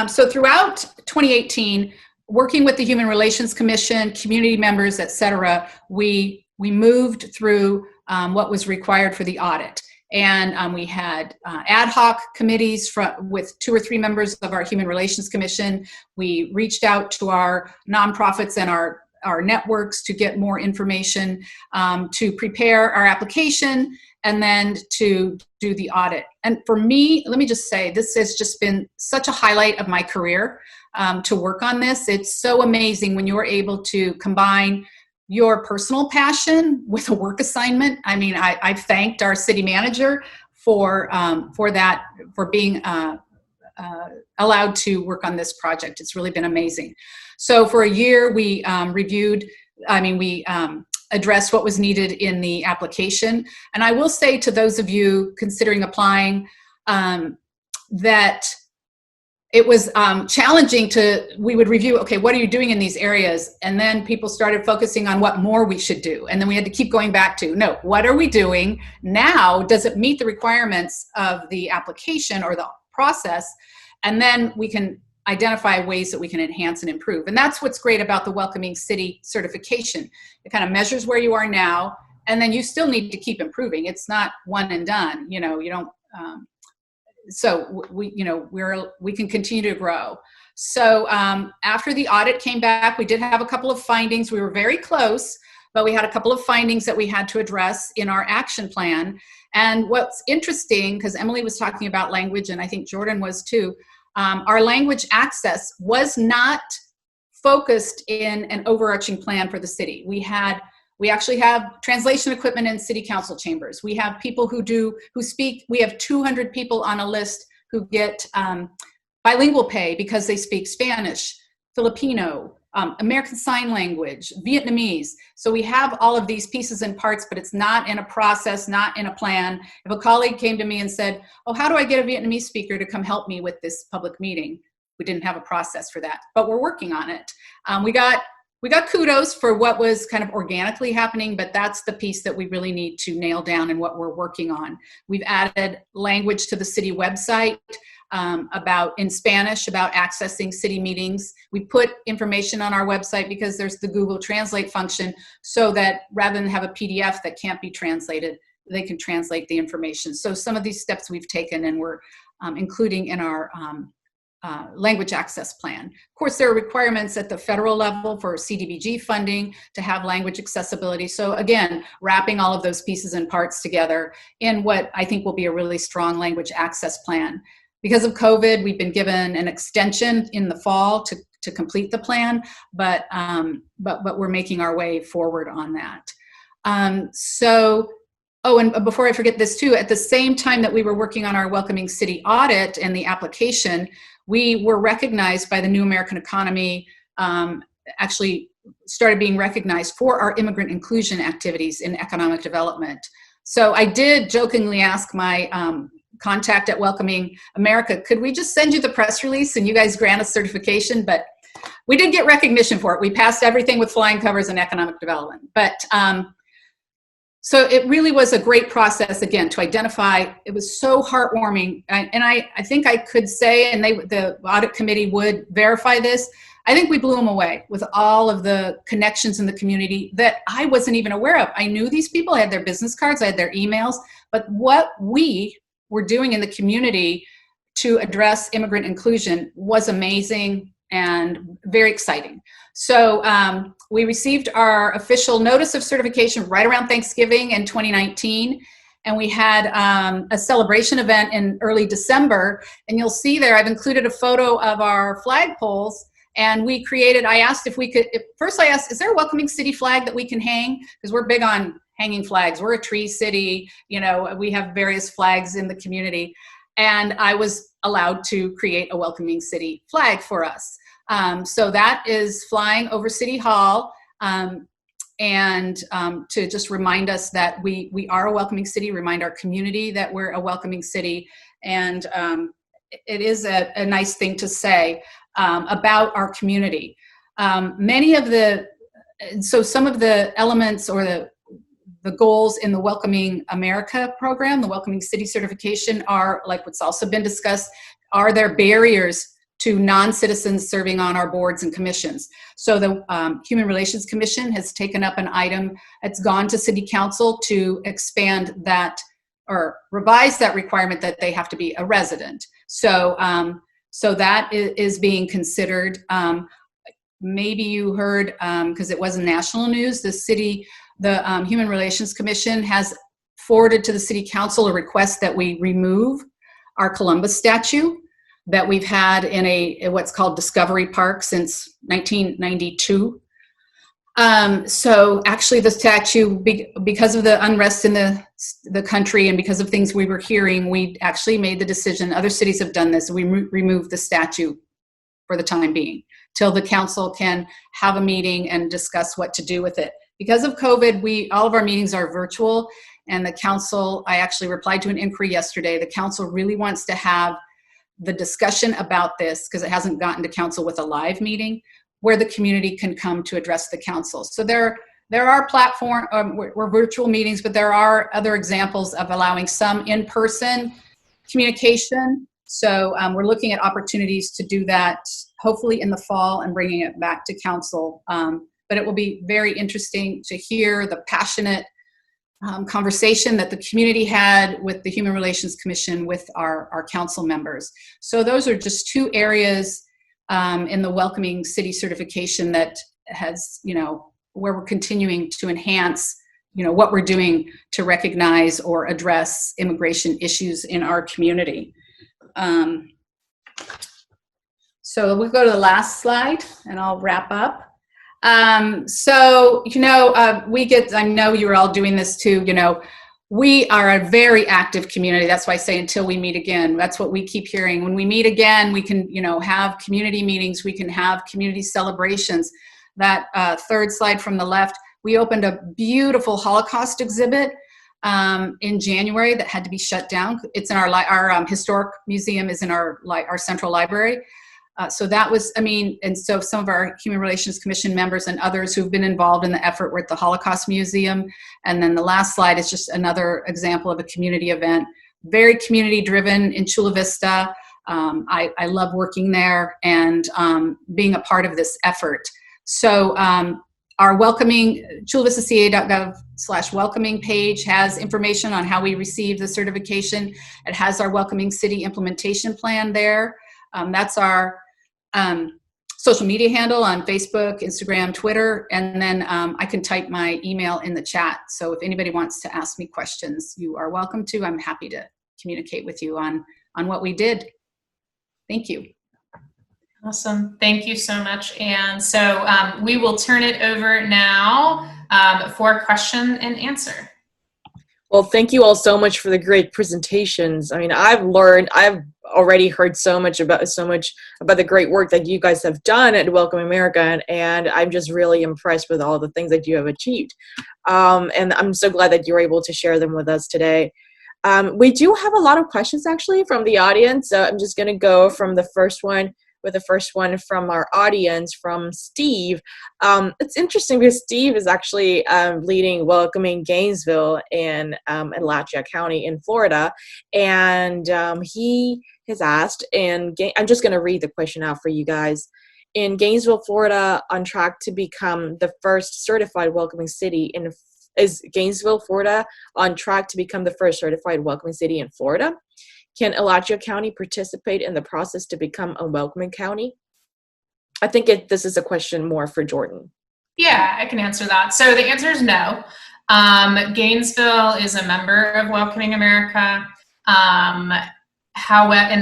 So throughout 2018, working with the Human Relations Commission, community members, et cetera, we moved through what was required for the audit. And we had ad hoc committees with 2 or 3 members of our Human Relations Commission. We reached out to our nonprofits and our networks to get more information, to prepare our application, and then to do the audit. And for me, let me just say, this has just been such a highlight of my career to work on this. It's so amazing when you're able to combine your personal passion with a work assignment. I mean, I thanked our city manager for being allowed to work on this project. It's really been amazing. So for a year, we addressed what was needed in the application. And I will say to those of you considering applying that it was challenging we would review, okay, what are you doing in these areas? And then people started focusing on what more we should do. And then we had to keep going back to, no, what are we doing now? Does it meet the requirements of the application or the process? And then we can identify ways that we can enhance and improve. And that's what's great about the Welcoming City certification. It kind of measures where you are now, and then you still need to keep improving. It's not one and done, you don't, so we can continue to grow. So after the audit came back, we did have a couple of findings. We were very close, but we had a couple of findings that we had to address in our action plan. And what's interesting, because Emily was talking about language, and I think Jordan was too, our language access was not focused in an overarching plan for the city. We actually have translation equipment in city council chambers. We have people who speak. We have 200 people on a list who get bilingual pay because they speak Spanish, Filipino, American Sign Language, Vietnamese. So we have all of these pieces and parts, but it's not in a process, not in a plan. If a colleague came to me and said, oh, how do I get a Vietnamese speaker to come help me with this public meeting? We didn't have a process for that, but we're working on it. We got kudos for what was kind of organically happening, but that's the piece that we really need to nail down and what we're working on. We've added language to the city website in Spanish about accessing city meetings. We put information on our website because there's the Google Translate function, so that rather than have a PDF that can't be translated, they can translate the information. So some of these steps we've taken and we're including in our language access plan. Of course, there are requirements at the federal level for CDBG funding to have language accessibility. So again, wrapping all of those pieces and parts together in what I think will be a really strong language access plan. Because of COVID, we've been given an extension in the fall to complete the plan, but we're making our way forward on that. Oh, and before I forget this too, at the same time that we were working on our Welcoming City audit and the application, we were recognized by the New American Economy, actually started being recognized for our immigrant inclusion activities in economic development. So I did jokingly ask my contact at Welcoming America, could we just send you the press release and you guys grant us certification? But we did get recognition for it. We passed everything with flying colors in economic development. But so it really was a great process, again, to identify. It was so heartwarming. And I think I could say, and the audit committee would verify this, I think we blew them away with all of the connections in the community that I wasn't even aware of. I knew these people, I had their business cards, I had their emails, but what we were doing in the community to address immigrant inclusion was amazing and very exciting. So we received our official notice of certification right around Thanksgiving in 2019. And we had a celebration event in early December. And you'll see there, I've included a photo of our flagpoles. And we created, I asked if we could, first I asked, is there a Welcoming City flag that we can hang? Because we're big on hanging flags. We're a tree city. You know, we have various flags in the community. And I was allowed to create a Welcoming City flag for us. So that is flying over City Hall, and to just remind us that we are a welcoming city, remind our community that we're a welcoming city. And it is a nice thing to say about our community. So some of the elements or the goals in the Welcoming America program, the Welcoming City certification, are, like what's also been discussed, are there barriers to non-citizens serving on our boards and commissions. So the Human Relations Commission has taken up an item. It's gone to City Council to expand that or revise that requirement that they have to be a resident. So so that is being considered. Maybe you heard, because it was in national news, the Human Relations Commission has forwarded to the City Council a request that we remove our Columbus statue that we've had in what's called Discovery Park since 1992. So actually the statue, because of the unrest in the country and because of things we were hearing, we actually made the decision, other cities have done this, we removed the statue for the time being, till the council can have a meeting and discuss what to do with it. Because of COVID, all of our meetings are virtual, and the council, I actually replied to an inquiry yesterday, the council really wants to have the discussion about this, because it hasn't gotten to council with a live meeting, where the community can come to address the council. So there are we're virtual meetings, but there are other examples of allowing some in-person communication. So we're looking at opportunities to do that, hopefully in the fall, and bringing it back to council. But it will be very interesting to hear the passionate conversation that the community had with the Human Relations Commission with our council members. So those are just two areas in the Welcoming City certification that has, where we're continuing to enhance, what we're doing to recognize or address immigration issues in our community. So we'll go to the last slide and I'll wrap up. So, we get, I know you're all doing this too, We are a very active community. That's why I say until we meet again. That's what we keep hearing. When we meet again, we can, have community meetings. We can have community celebrations. That third slide from the left, we opened a beautiful Holocaust exhibit in January that had to be shut down. It's in our historic museum is in our central library. So that was, and so some of our Human Relations Commission members and others who've been involved in the effort were at the Holocaust Museum. And then the last slide is just another example of a community event, very community driven in Chula Vista. I love working there and being a part of this effort. So our chulavistaca.gov/welcoming page has information on how we receive the certification. It has our Welcoming City implementation plan there. That's our social media handle on Facebook, Instagram, Twitter, and then I can type my email in the chat. So if anybody wants to ask me questions, you are welcome to. I'm happy to communicate with you on what we did. Thank you. Awesome. Thank you so much. And so we will turn it over now for question and answer. Well, thank you all so much for the great presentations. I mean, I've already heard so much about the great work that you guys have done at Welcome America, and I'm just really impressed with all the things that you have achieved. And I'm so glad that you were able to share them with us today. We do have a lot of questions actually from the audience, so I'm just going to go from the first one from our audience, from Steve. It's interesting because Steve is actually leading Welcoming Gainesville in Alachua County in Florida. And he has asked, and I'm just going to read the question out for you guys. In Gainesville, Florida, on track to become the first certified welcoming city is Gainesville, Florida, on track to become the first certified welcoming city in Florida? Can Alachua County participate in the process to become a welcoming county? I think this is a question more for Jordan. Yeah, I can answer that. So the answer is no. Gainesville is a member of Welcoming America. And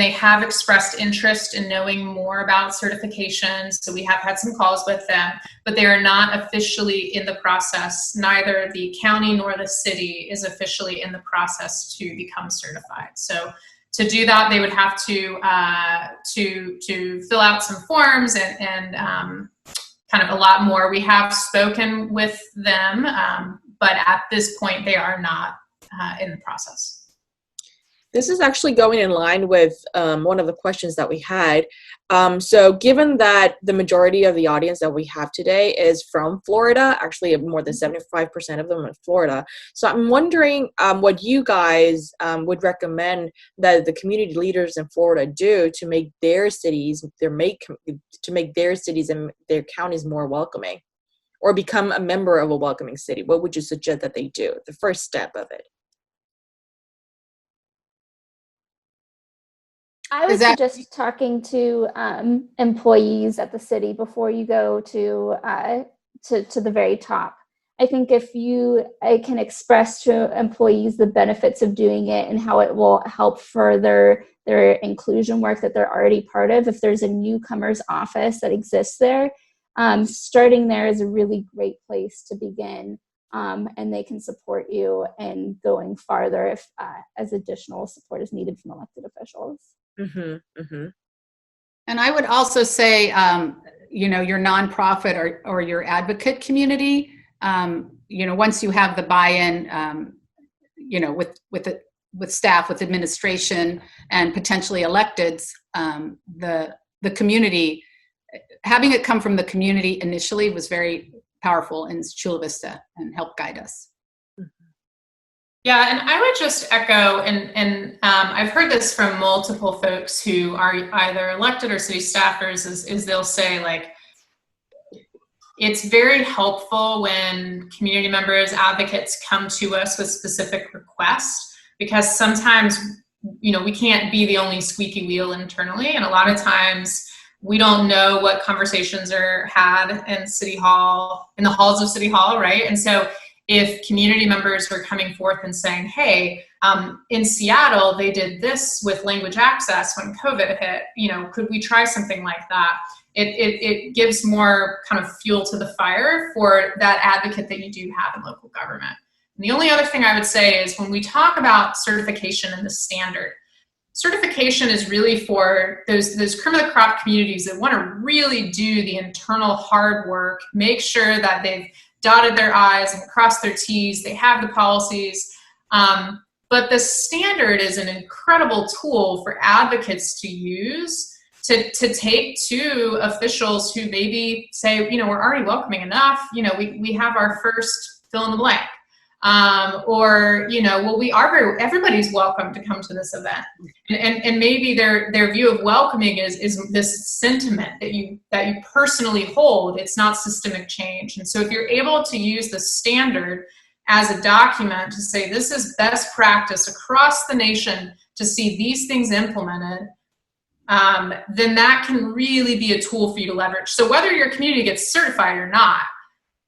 they have expressed interest in knowing more about certification. So we have had some calls with them, but they are not officially in the process. Neither the county nor the city is officially in the process to become certified. So to do that, they would have to fill out some forms and kind of a lot more. We have spoken with them, but at this point, they are not in the process. This is actually going in line with one of the questions that we had. So given that the majority of the audience that we have today is from Florida, actually more than 75% of them in Florida. So I'm wondering what you guys would recommend that the community leaders in Florida do to make their cities, and their counties more welcoming, or become a member of a welcoming city. What would you suggest that they do? The first step of it. I would suggest talking to employees at the city before you go to the very top. I think if you can express to employees the benefits of doing it and how it will help further their inclusion work that they're already part of, if there's a newcomer's office that exists there, starting there is a really great place to begin. And they can support you in going farther if as additional support is needed from elected officials. Mm-hmm, mm-hmm. And I would also say, your nonprofit or your advocate community, once you have the buy-in, with staff, with administration, and potentially electeds, the community, having it come from the community initially was very powerful in Chula Vista and helped guide us. Yeah, and I would just echo, and I've heard this from multiple folks who are either elected or city staffers, is they'll say, like, it's very helpful when community members, advocates come to us with specific requests, because sometimes, we can't be the only squeaky wheel internally, and a lot of times we don't know what conversations are had in City Hall, in the halls of City Hall, right? And so if community members were coming forth and saying, hey, in Seattle, they did this with language access when COVID hit, could we try something like that? It gives more kind of fuel to the fire for that advocate that you do have in local government. And the only other thing I would say is when we talk about certification and the standard, certification is really for those cream of the crop communities that want to really do the internal hard work, make sure that they've dotted their I's and crossed their T's, they have the policies. But the standard is an incredible tool for advocates to use to take to officials who maybe say, we're already welcoming enough, we have our first fill in the blank. Everybody's welcome to come to this event. And maybe their view of welcoming is this sentiment that you personally hold. It's not systemic change. And so if you're able to use the standard as a document to say this is best practice across the nation to see these things implemented, then that can really be a tool for you to leverage. So whether your community gets certified or not,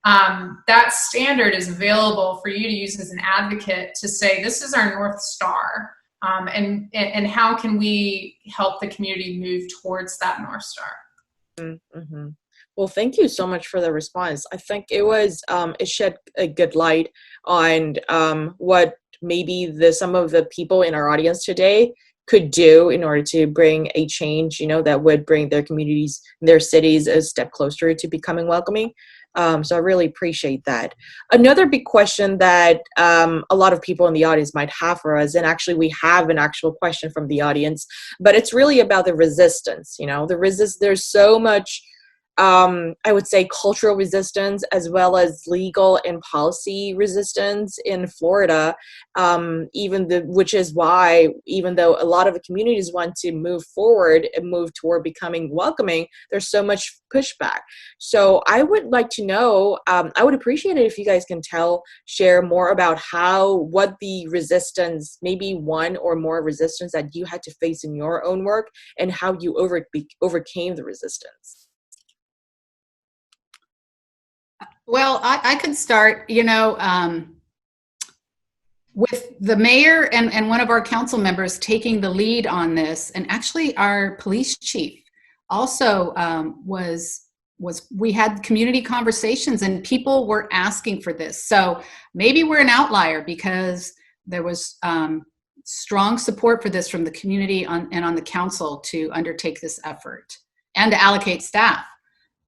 that standard is available for you to use as an advocate to say, this is our North Star, and how can we help the community move towards that North Star? Mm-hmm. Well, thank you so much for the response. I think it shed a good light on what maybe some of the people in our audience today could do in order to bring a change, that would bring their communities, their cities a step closer to becoming welcoming. So I really appreciate that. Another big question that a lot of people in the audience might have for us, and actually we have an actual question from the audience, but it's really about the resistance. There's so much, I would say, cultural resistance as well as legal and policy resistance in Florida, which is why, even though a lot of the communities want to move forward and move toward becoming welcoming, there's so much pushback. So I would like to know, I would appreciate it if you guys can share more about what the resistance, maybe one or more resistance that you had to face in your own work, and how you overcame the resistance. Well, I could start, with the mayor and one of our council members taking the lead on this, and actually our police chief also we had community conversations and people were asking for this. So maybe we're an outlier because there was strong support for this from the community and on the council to undertake this effort and to allocate staff.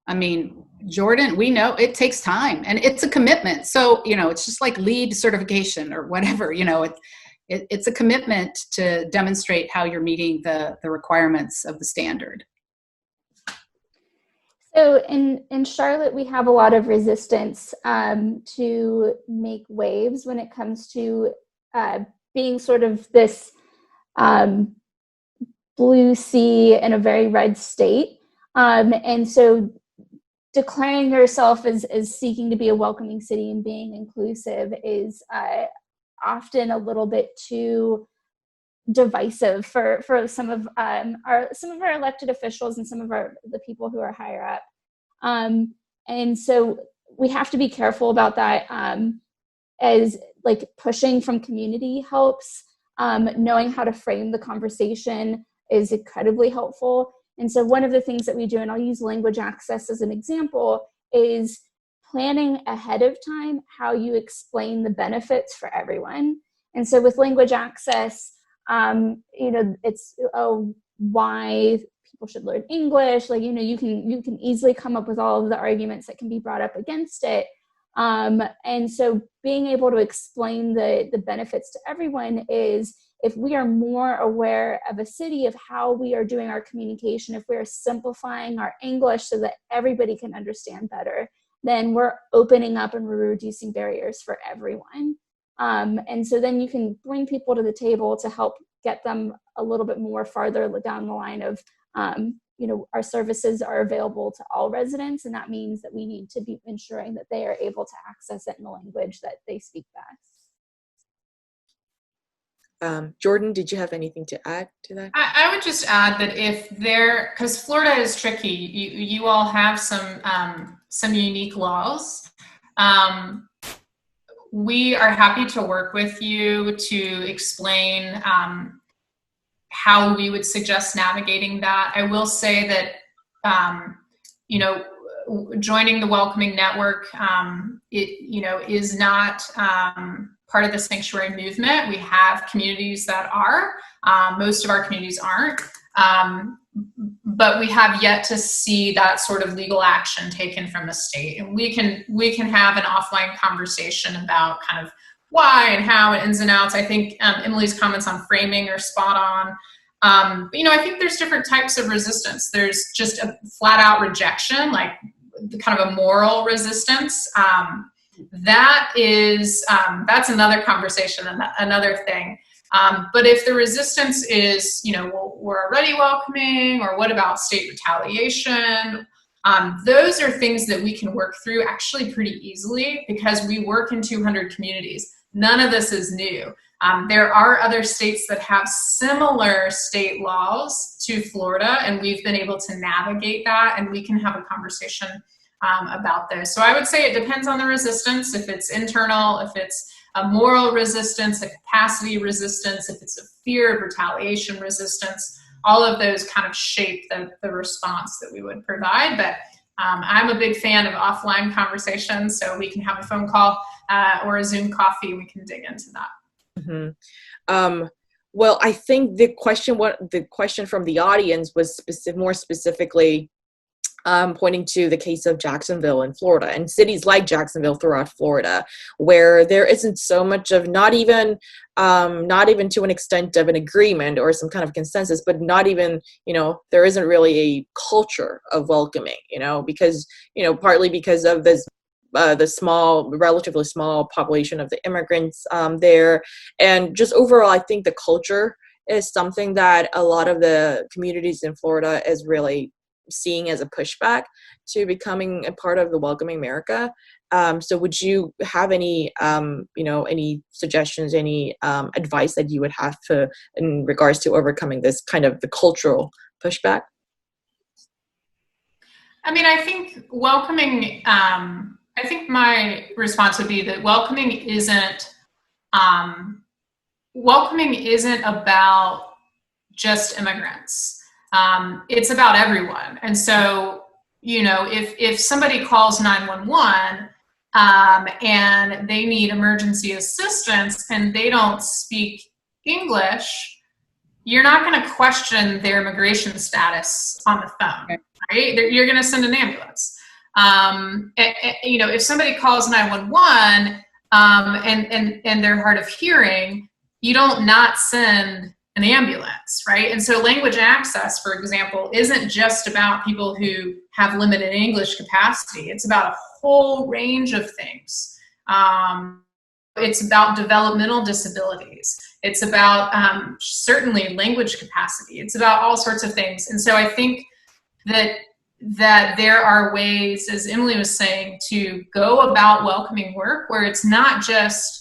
I mean, Jordan, we know it takes time and it's a commitment. So, it's just like LEED certification or whatever, it's a commitment to demonstrate how you're meeting the requirements of the standard. So in Charlotte, we have a lot of resistance to make waves when it comes to being sort of this blue sea in a very red state. And so declaring yourself as seeking to be a welcoming city and being inclusive is often a little bit too divisive for some of our elected officials and some of the people who are higher up. And so we have to be careful about that, as like pushing from community helps. Knowing how to frame the conversation is incredibly helpful. And so one of the things that we do, and I'll use language access as an example, is planning ahead of time how you explain the benefits for everyone. And so with language access, it's why people should learn English. You can easily come up with all of the arguments that can be brought up against it. And so being able to explain the benefits to everyone is, if we are more aware of a city of how we are doing our communication, if we're simplifying our English so that everybody can understand better, then we're opening up and we're reducing barriers for everyone. And so then you can bring people to the table to help get them a little bit more farther down the line of, our services are available to all residents. And that means that we need to be ensuring that they are able to access it in the language that they speak best. Jordan, did you have anything to add to that? I would just add that because Florida is tricky, you all have some unique laws. We are happy to work with you to explain how we would suggest navigating that. I will say that, joining the Welcoming Network, is not part of the sanctuary movement. We have communities that are. Most of our communities aren't. But we have yet to see that sort of legal action taken from the state. And we can have an offline conversation about kind of why and how and ins and outs. I think Emily's comments on framing are spot on. But, I think there's different types of resistance. There's just a flat out rejection, like kind of a moral resistance. That's another conversation, another thing. But if the resistance is, well, we're already welcoming, or what about state retaliation? Those are things that we can work through actually pretty easily because we work in 200 communities. None of this is new. There are other states that have similar state laws to Florida, and we've been able to navigate that, and we can have a conversation about this. So I would say it depends on the resistance, if it's internal, if it's a moral resistance, a capacity resistance, if it's a fear of retaliation resistance. All of those kind of shape the response that we would provide. But I'm a big fan of offline conversations, so we can have a phone call or a Zoom coffee, and we can dig into that. Mm-hmm. Well, I think the question from the audience was more specifically pointing to the case of Jacksonville in Florida and cities like Jacksonville throughout Florida, where there isn't so much of not even to an extent of an agreement or some kind of consensus, but not even, there isn't really a culture of welcoming, because, partly because of this, the relatively small population of the immigrants there. And just overall, I think the culture is something that a lot of the communities in Florida is really seeing as a pushback to becoming a part of the Welcoming America. So would you have any, any suggestions, any advice that you would have in regards to overcoming this kind of the cultural pushback? I mean, I think welcoming, I think my response would be that welcoming isn't about just immigrants. It's about everyone. And so, if somebody calls 911 and they need emergency assistance and they don't speak English, you're not going to question their immigration status on the phone, right? You're going to send an ambulance. If somebody calls 911 and they're hard of hearing, you don't not send an ambulance, right? And so language access, for example, isn't just about people who have limited English capacity. It's about a whole range of things. It's about developmental disabilities. It's about certainly language capacity. It's about all sorts of things. And so I think that there are ways, as Emily was saying, to go about welcoming work where it's not just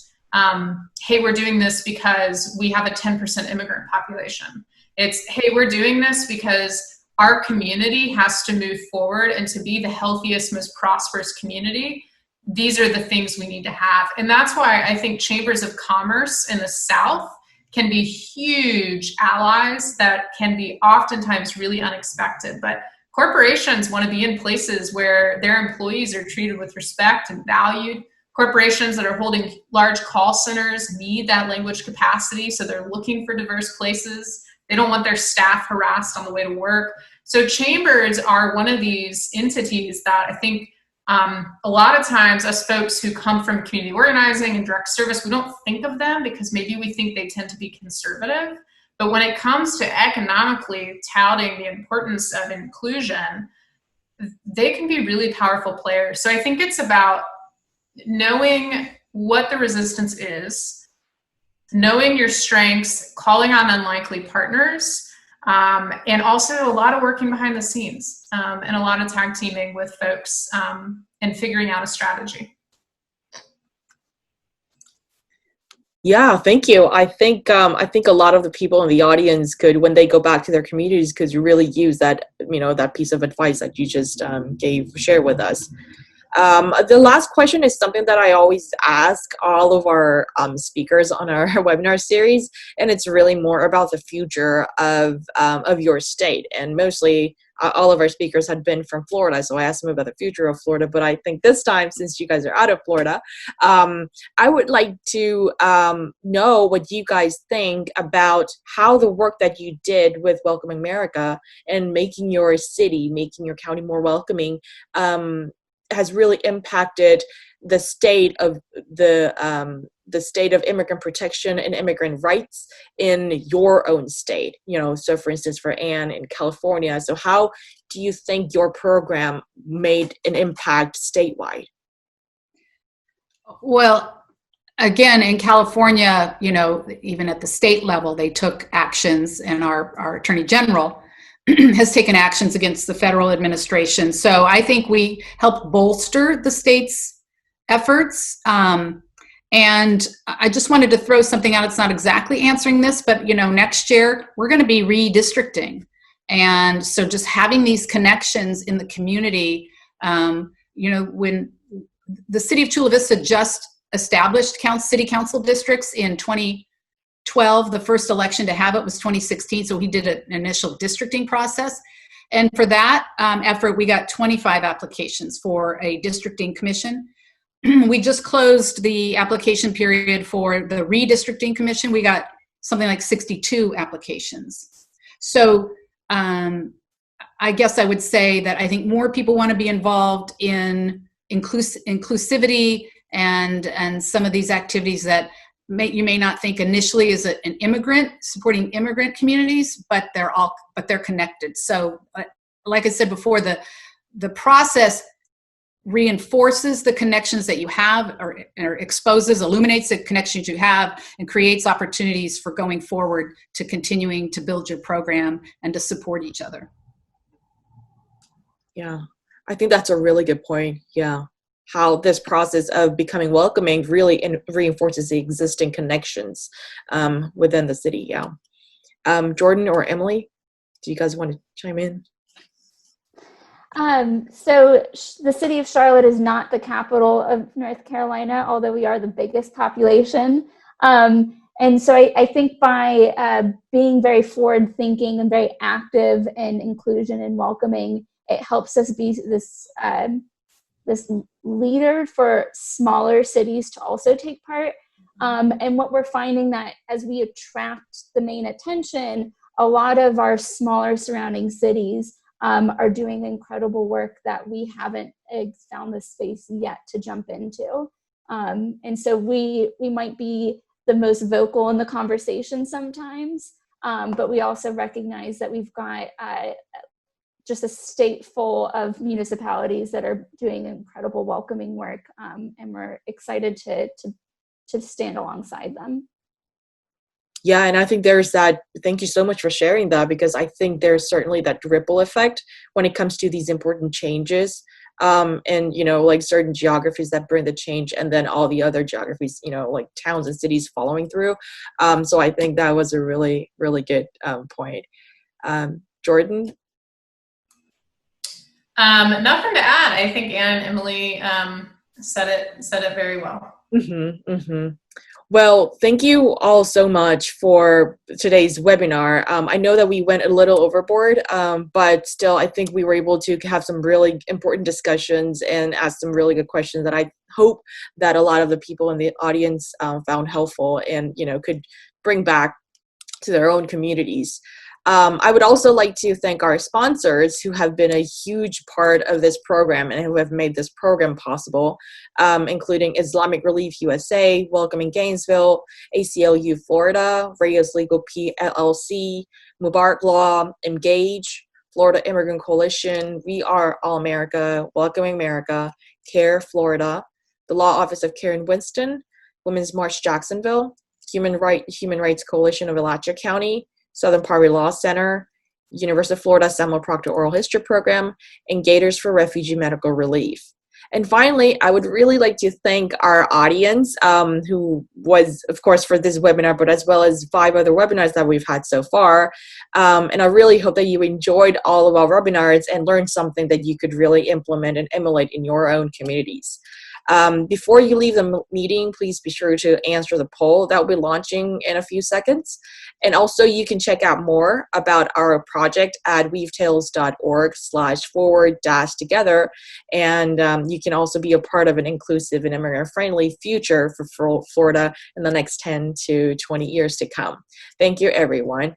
hey, we're doing this because we have a 10% immigrant population. It's, hey, we're doing this because our community has to move forward, and to be the healthiest, most prosperous community, these are the things we need to have. And that's why I think chambers of commerce in the South can be huge allies that can be oftentimes really unexpected. But corporations want to be in places where their employees are treated with respect and valued. Corporations that are holding large call centers need that language capacity, so they're looking for diverse places. They don't want their staff harassed on the way to work. So chambers are one of these entities that I think a lot of times us folks who come from community organizing and direct service, we don't think of them because maybe we think they tend to be conservative. But when it comes to economically touting the importance of inclusion, they can be really powerful players. So I think it's about knowing what the resistance is, knowing your strengths, calling on unlikely partners, and also a lot of working behind the scenes and a lot of tag teaming with folks and figuring out a strategy. Yeah, thank you. I think a lot of the people in the audience could, when they go back to their communities, could really use that, that piece of advice that you just share with us. The last question is something that I always ask all of our speakers on our webinar series, and it's really more about the future of your state. And mostly, all of our speakers had been from Florida, so I asked them about the future of Florida. But I think this time, since you guys are out of Florida, I would like to know what you guys think about how the work that you did with Welcoming America and making your city, making your county more welcoming, has really impacted the state of the state of immigrant protection and immigrant rights in your own state. So for instance, for Anne in California, so how do you think your program made an impact statewide? Well, again, in California, even at the state level, they took actions, and our Attorney General has taken actions against the federal administration. So I think we helped bolster the state's efforts. And I just wanted to throw something out. It's not exactly answering this, but next year we're going to be redistricting. And so just having these connections in the community, when the city of Chula Vista just established city council districts in 2012, the first election to have it was 2016. So he did an initial districting process. And for that effort, we got 25 applications for a districting commission. We just closed the application period for the redistricting commission. We got something like 62 applications. So I guess I would say that I think more people want to be involved in inclusivity and some of these activities that you may not think initially as an immigrant, supporting immigrant communities, but they're connected. So like I said before, the process reinforces the connections that you have, or illuminates the connections you have, and creates opportunities for going forward to continuing to build your program and to support each other. Yeah, I think that's a really good point. Yeah, how this process of becoming welcoming really reinforces the existing connections within the city. Yeah. Jordan or Emily, do you guys want to chime in? So the city of Charlotte is not the capital of North Carolina, although we are the biggest population. And so I think by being very forward thinking and very active in inclusion and welcoming, it helps us be this leader for smaller cities to also take part. And what we're finding that as we attract the main attention, a lot of our smaller surrounding cities are doing incredible work that we haven't found the space yet to jump into. And so we might be the most vocal in the conversation sometimes, but we also recognize that we've got just a state full of municipalities that are doing incredible welcoming work, and we're excited to stand alongside them. Yeah, and I think there's that, thank you so much for sharing that, because I think there's certainly that ripple effect when it comes to these important changes, and, like certain geographies that bring the change, and then all the other geographies, like towns and cities following through. So I think that was a really, really good point. Jordan? Nothing to add. I think Anne and Emily said it very well. Mm-hmm, mm-hmm. Well, thank you all so much for today's webinar. I know that we went a little overboard, but still I think we were able to have some really important discussions and ask some really good questions that I hope that a lot of the people in the audience found helpful and, could bring back to their own communities. I would also like to thank our sponsors who have been a huge part of this program and who have made this program possible, including Islamic Relief USA, Welcoming Gainesville, ACLU Florida, Reyes Legal PLLC, Mubarak Law, Engage, Florida Immigrant Coalition, We Are All America, Welcoming America, CARE Florida, the Law Office of Karen Winston, Women's March Jacksonville, Human Rights Coalition of Alachua County, Southern Poverty Law Center, University of Florida Samuel Proctor Oral History Program, and Gators for Refugee Medical Relief. And finally, I would really like to thank our audience, who was, of course, for this webinar, but as well as 5 other webinars that we've had so far. And I really hope that you enjoyed all of our webinars and learned something that you could really implement and emulate in your own communities. Before you leave the meeting, please be sure to answer the poll that will be launching in a few seconds. And also you can check out more about our project at weavetales.org/forward-together. And you can also be a part of an inclusive and immigrant-friendly future for Florida in the next 10 to 20 years to come. Thank you, everyone.